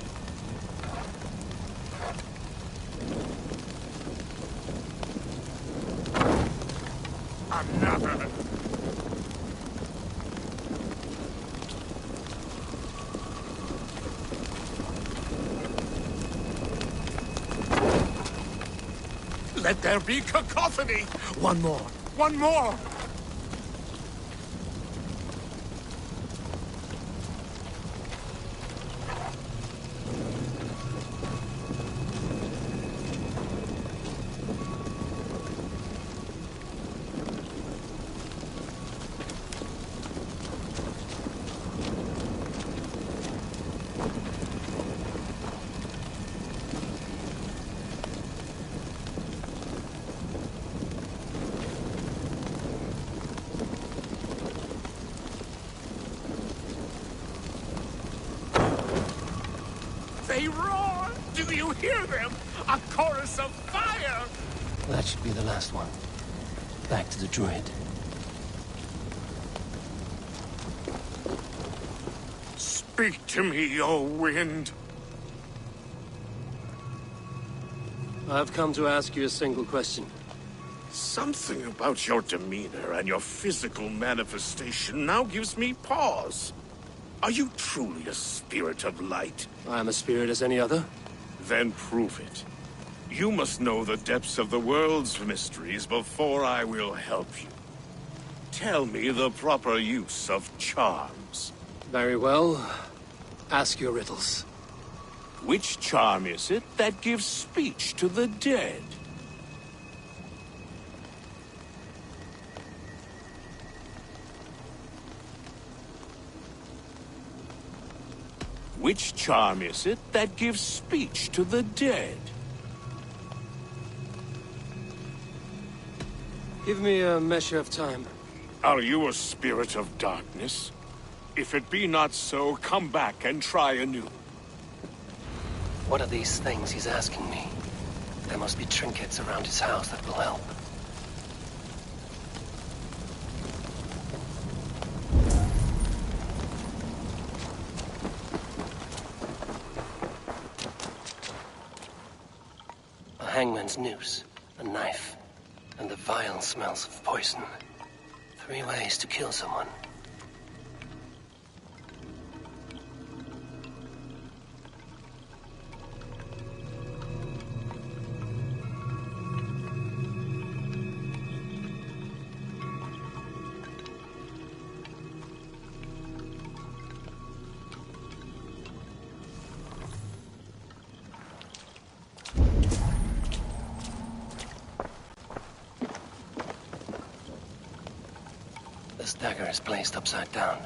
Another. Let there be cacophony! One more! One more! They roar! Do you hear them? A chorus of fire! That should be the last one. Back to the druid. Speak to me, O wind. I've come to ask you a single question. Something about your demeanor and your physical manifestation now gives me pause. Are you truly a spirit of light? I am a spirit as any other. Then prove it. You must know the depths of the world's mysteries before I will help you. Tell me the proper use of charms. Very well. Ask your riddles. Which charm is it that gives speech to the dead? Which charm is it that gives speech to the dead? Give me a measure of time. Are you a spirit of darkness? If it be not so, come back and try anew. What are these things he's asking me? There must be trinkets around his house that will help. A hangman's noose, a knife, and the vile smells of poison. 3 ways to kill someone. This dagger is placed upside down.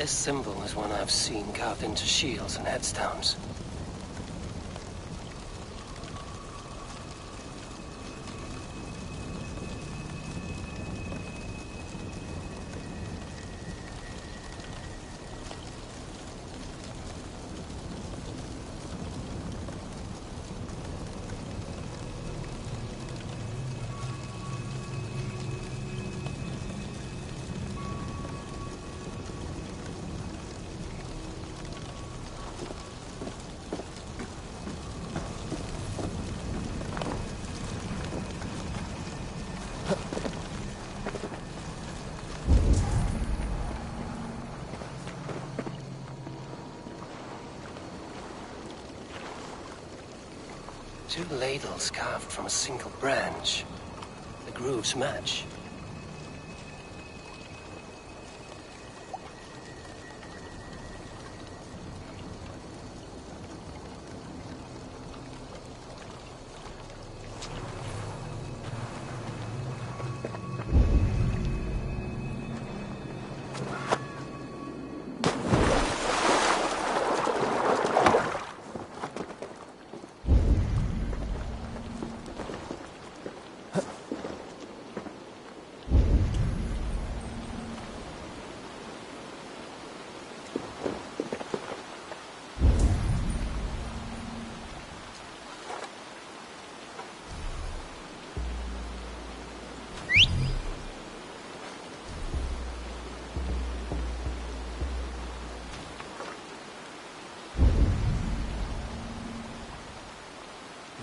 This symbol is one I've seen carved into shields and headstones. Two ladles carved from a single branch. The grooves match.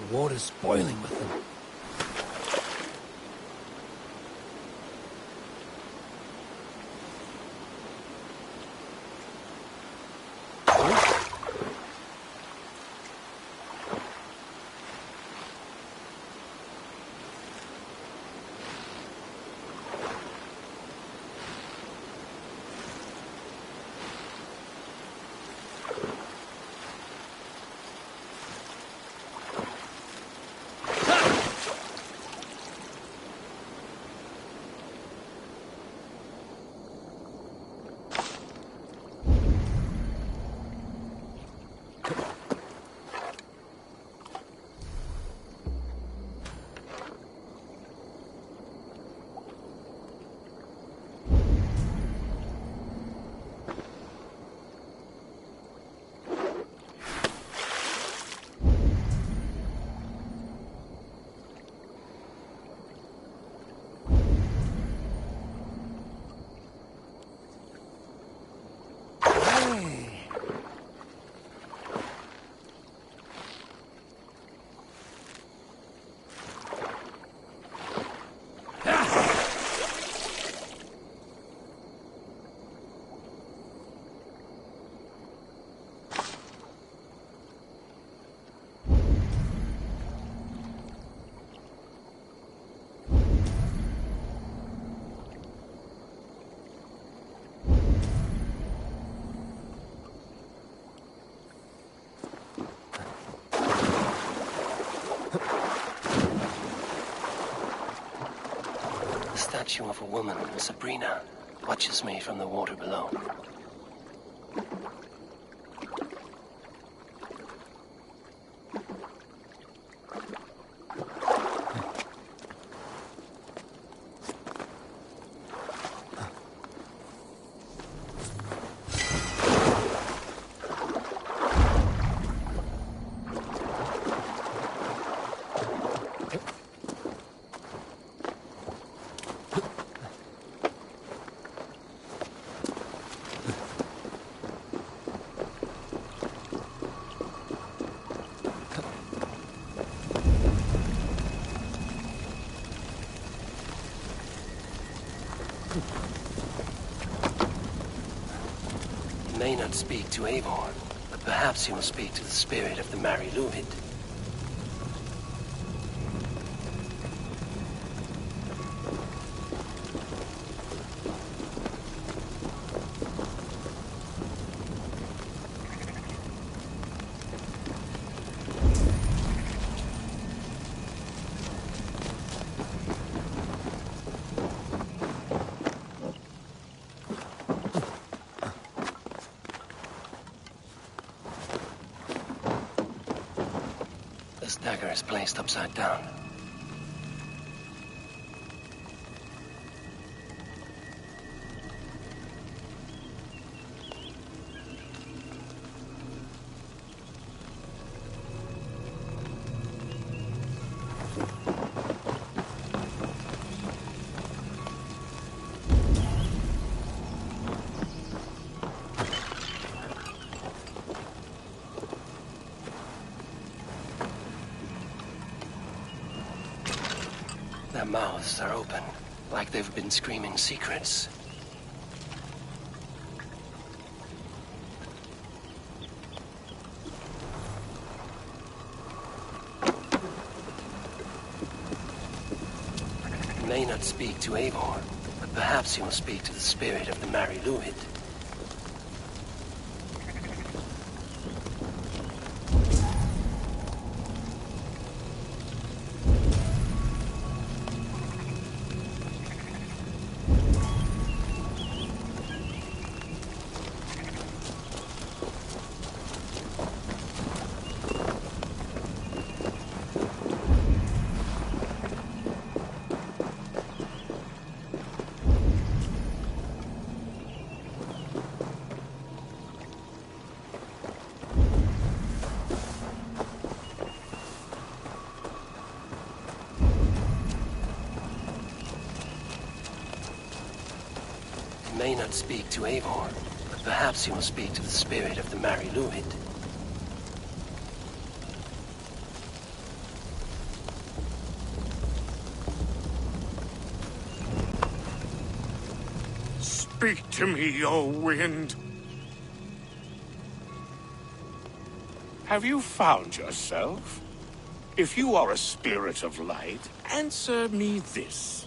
The water's boiling with them. The statue of a woman, Sabrina, watches me from the water below. He may not speak to Eivor, but perhaps he will speak to the spirit of the Mari Luvid. This dagger is placed upside down. Their mouths are open, like they've been screaming secrets. He may not speak to Eivor, but perhaps he will speak to the spirit of the Mary Luid. May not speak to Eivor, but perhaps he will speak to the spirit of the Mary Luid. Speak to me, O wind. Have you found yourself? If you are a spirit of light, answer me this.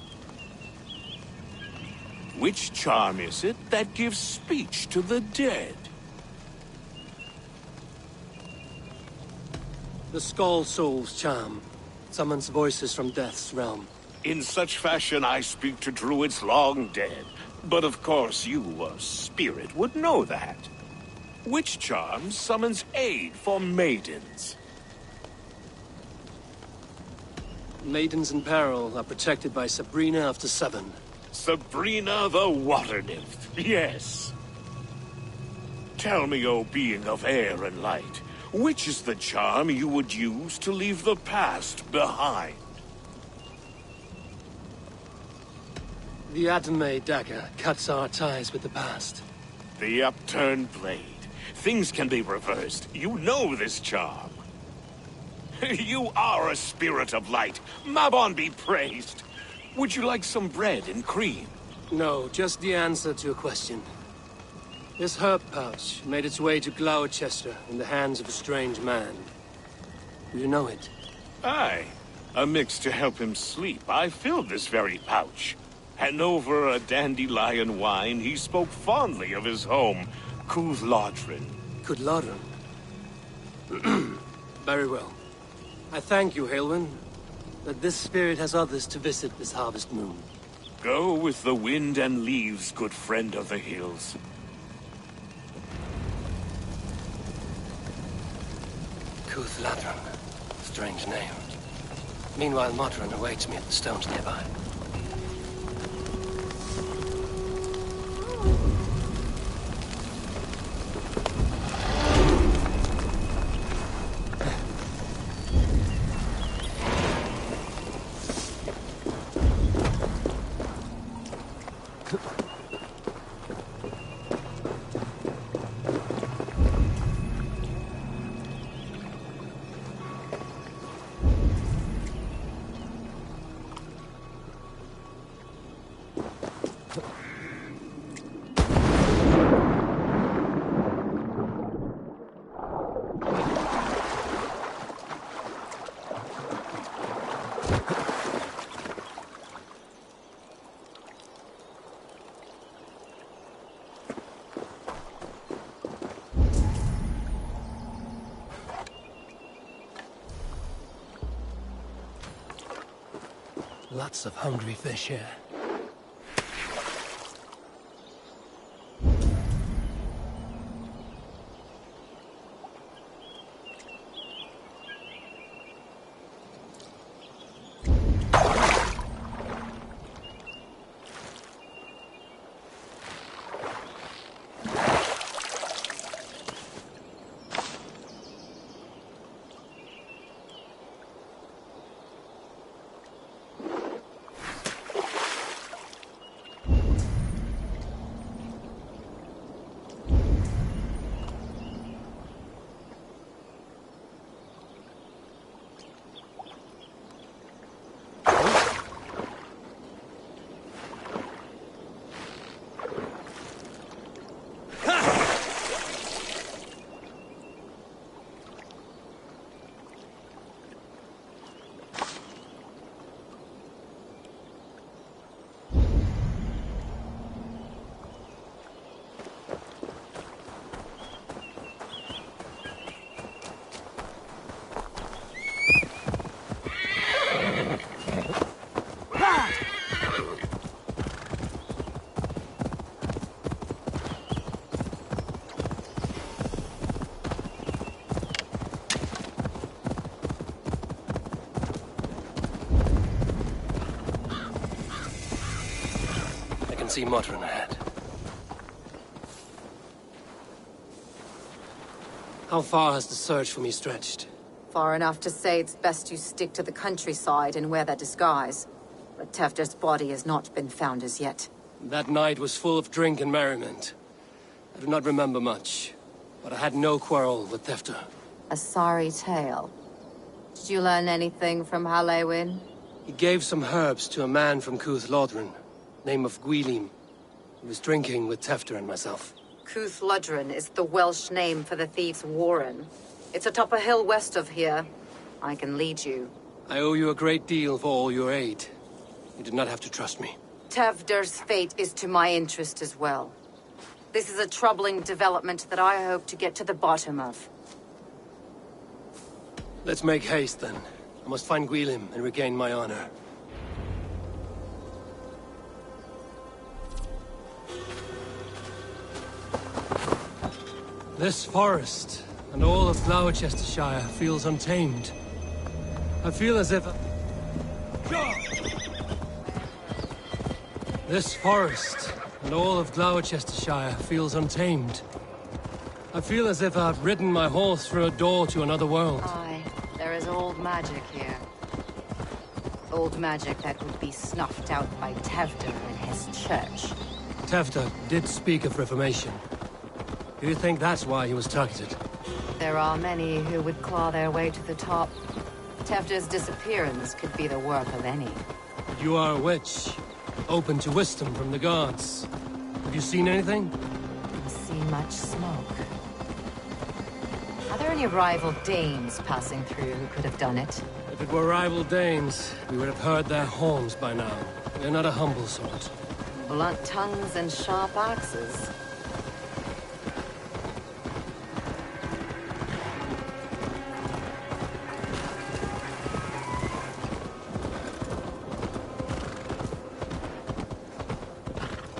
Which charm is it that gives speech to the dead? The Skull Soul's charm summons voices from Death's realm. In such fashion I speak to druids long dead. But of course you, a spirit, would know that. Which charm summons aid for maidens? Maidens in peril are protected by Sabrina of the Seven. Sabrina the Water Nymph, yes. Tell me, O being of air and light, which is the charm you would use to leave the past behind? The Adame dagger cuts our ties with the past. The upturned blade. Things can be reversed. You know this charm. You are a spirit of light. Mabon be praised. Would you like some bread and cream? No, just the answer to a question. This herb pouch made its way to Gloucester in the hands of a strange man. Do you know it? Aye. A mix to help him sleep. I filled this very pouch. And over a dandelion wine, he spoke fondly of his home, Cúthládrin. Cúthládrin? Very well. I thank you, Haelwyn, that this spirit has others to visit this harvest moon. Go with the wind and leaves, good friend of the hills. Cúthládrin. Strange name. Meanwhile, Modron awaits me at the stones nearby. Lots of hungry fish here. can't see Modron ahead. How far has the search for me stretched? Far enough to say it's best you stick to the countryside and wear that disguise. But Tefder's body has not been found as yet. That night was full of drink and merriment. I do not remember much, but I had no quarrel with Tefder. A sorry tale. Did you learn anything from Halewin? He gave some herbs to a man from Cuth Lodren, name of Gwylim. He was drinking with Tefder and myself. Cuth Lodren is the Welsh name for the thieves' warren. It's atop a hill west of here. I can lead you. I owe you a great deal for all your aid. You did not have to trust me. Tefder's fate is to my interest as well. This is a troubling development that I hope to get to the bottom of. Let's make haste, then. I must find Gwylim and regain my honor. This forest, and all of Gloucestershire, feels untamed. I feel as if... This forest, and all of Gloucestershire, feels untamed. I feel as if I've ridden my horse through a door to another world. Aye, there is old magic here. Old magic that would be snuffed out by Tefder and his church. Tefder did speak of reformation. Do you think that's why he was targeted? There are many who would claw their way to the top. Tefder's disappearance could be the work of any. You are a witch, open to wisdom from the gods. Have you seen anything? See much smoke. Are there any rival Danes passing through who could have done it? If it were rival Danes, we would have heard their horns by now. They're not a humble sort. Blunt tongues and sharp axes.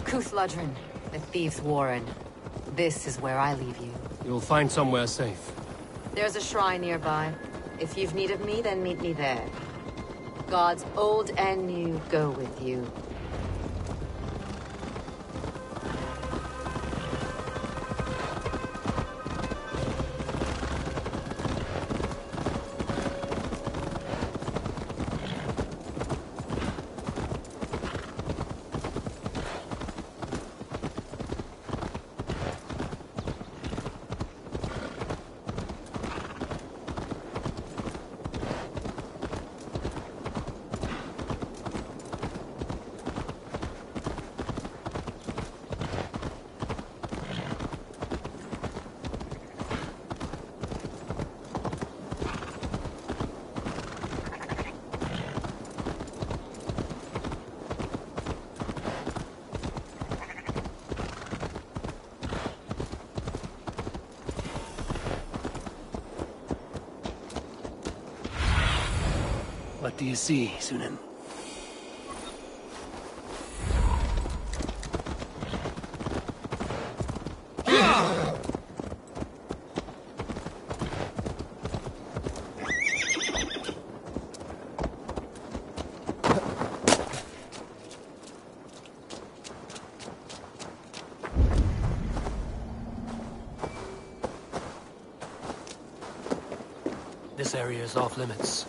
Cuth Lodren, the thieves' warren. This is where I leave you. You'll find somewhere safe. There's a shrine nearby. If you've need of me, then meet me there. Gods old and new go with you. What do you see, Sunan? This area is off limits.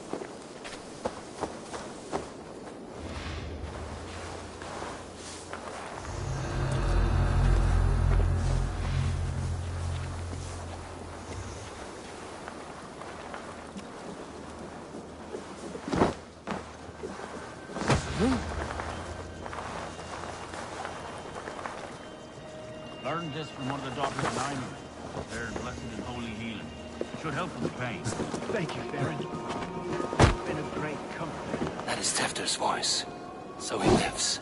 Learned this from one of the daughters of Nyman. They're blessed in holy healing. Should help with the pain. Thank you, Baron. Been a great comfort. That is Tefder's voice. So he lives.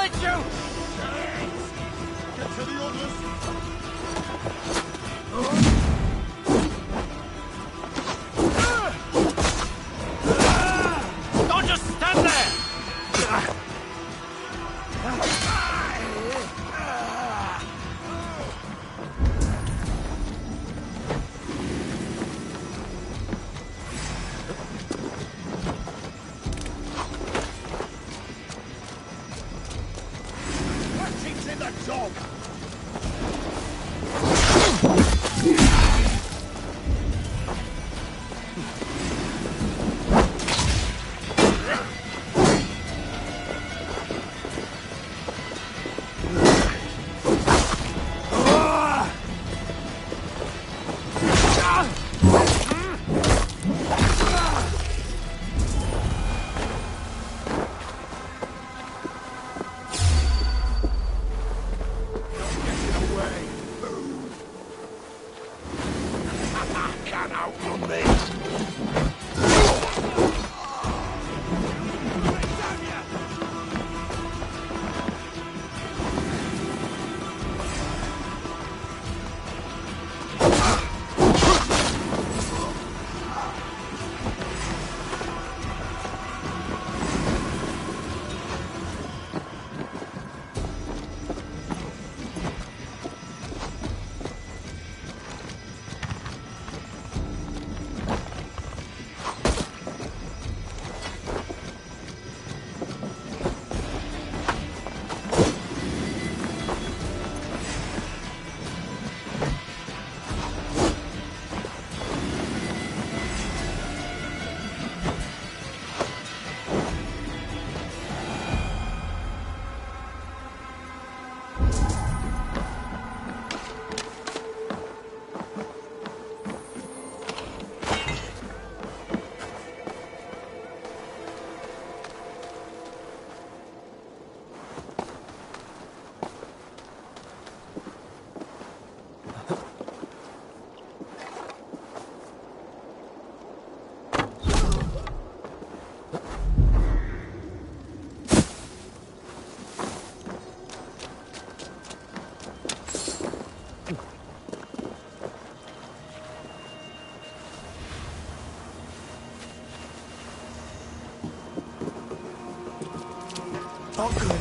let you! Get to the others! Don't just stand there! Keeps in the job! Can't outrun me! Not good.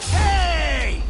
Hey!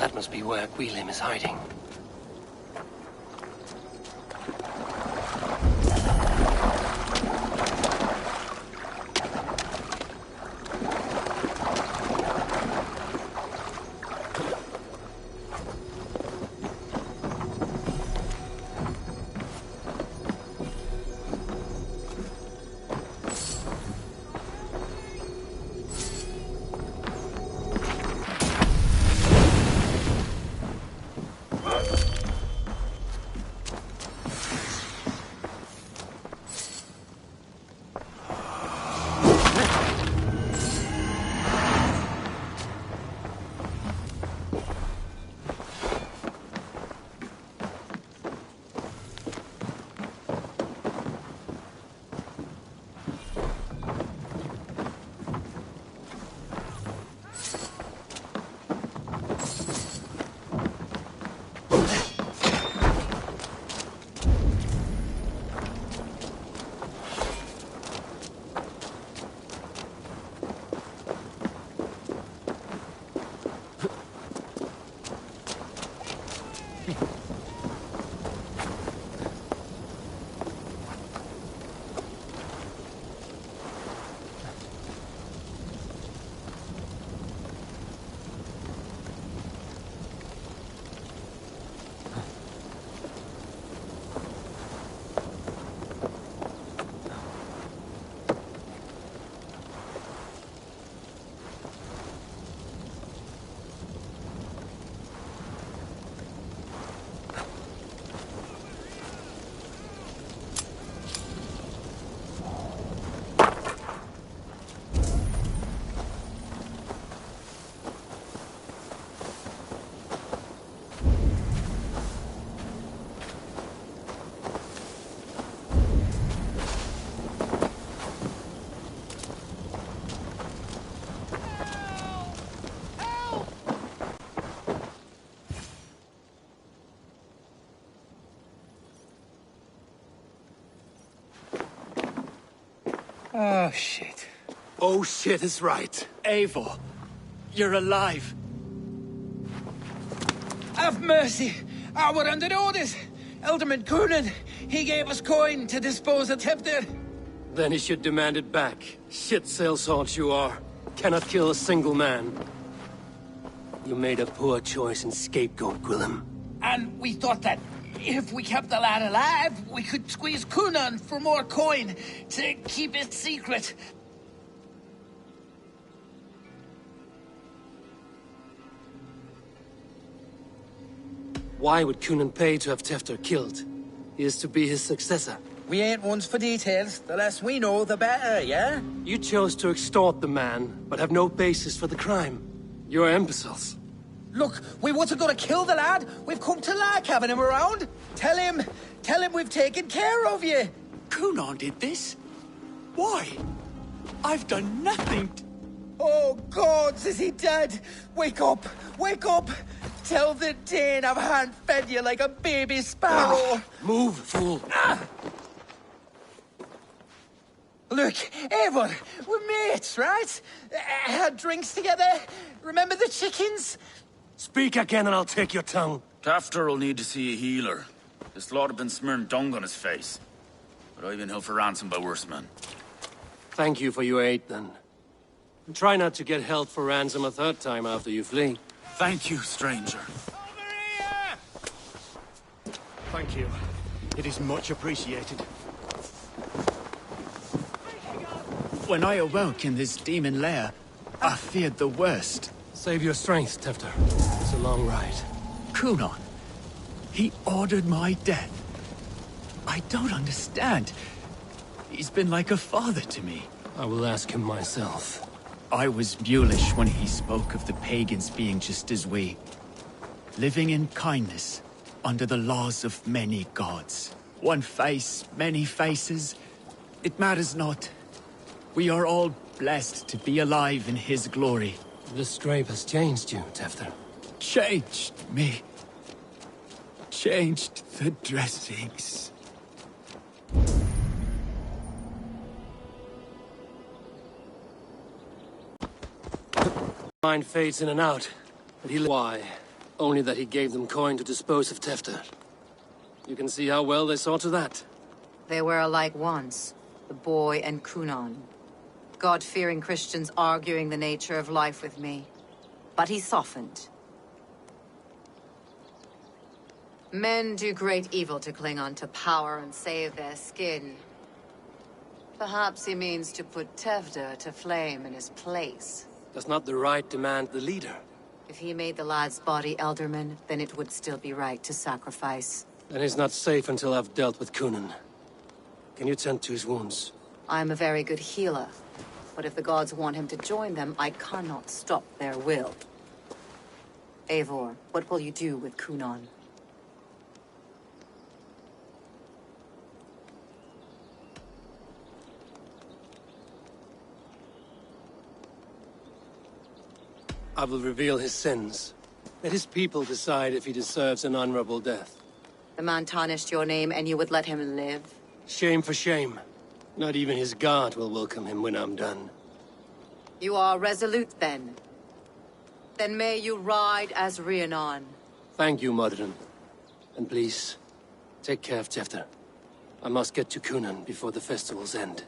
That must be where Gwilym is hiding. Oh, shit. Oh, shit is right. Eivor, you're alive. Have mercy! We're under orders! Alderman Coonan, he gave us coin to dispose of Tefter. Then he should demand it back. Shit sellsword you are. Cannot kill a single man. You made a poor choice in scapegoat, Gwilym. And we thought that if we kept the lad alive, we could squeeze Coonan for more coin to keep it secret. Why would Coonan pay to have Tefter killed? He is to be his successor. We ain't ones for details. The less we know, the better, yeah? You chose to extort the man, but have no basis for the crime. You're imbeciles. Look, we wasn't gonna kill the lad. We've come to like having him around. Tell him we've taken care of you. Coonan did this? Why? I've done nothing. Oh, gods, is he dead? Wake up! Wake up! Tell the Dane I've hand-fed you like a baby sparrow. Move, fool. Look, Eivor, we're mates, right? Had drinks together. Remember the chickens? Speak again and I'll take your tongue. Tafter will need to see a healer. This lot have been smearing dung on his face. But I've been held for ransom by worse men. Thank you for your aid, then. And try not to get held for ransom a third time after you flee. Thank you, stranger. Thank you. It is much appreciated. When I awoke in this demon lair, I feared the worst. Save your strength, Tefter. It's a long ride. Coonan, he ordered my death. I don't understand. He's been like a father to me. I will ask him myself. I was mulish when he spoke of the pagans being just as we. Living in kindness, under the laws of many gods. One face, many faces. It matters not. We are all blessed to be alive in his glory. The scrape has changed you, Tefter. Changed me. Changed the dressings. Mind fades in and out, but he... Why? Only that he gave them coin to dispose of Tefter. You can see how well they saw to that. They were alike once, the boy and Kunan. God-fearing Christians arguing the nature of life with me. But he softened. Men do great evil to cling on to power and save their skin. Perhaps he means to put Tevder to flame in his place. Does not the right demand the leader? If he made the lad's body Elderman, then it would still be right to sacrifice. Then he's not safe until I've dealt with Kunan. Can you tend to his wounds? I'm a very good healer. But if the gods want him to join them, I cannot stop their will. Eivor, what will you do with Kunan? I will reveal his sins. Let his people decide if he deserves an honorable death. The man tarnished your name and you would let him live? Shame for shame. Not even his guard will welcome him when I'm done. You are resolute, then. Then may you ride as Rhiannon. Thank you, Modern. And please, take care of Tefter. I must get to Kunan before the festivals end.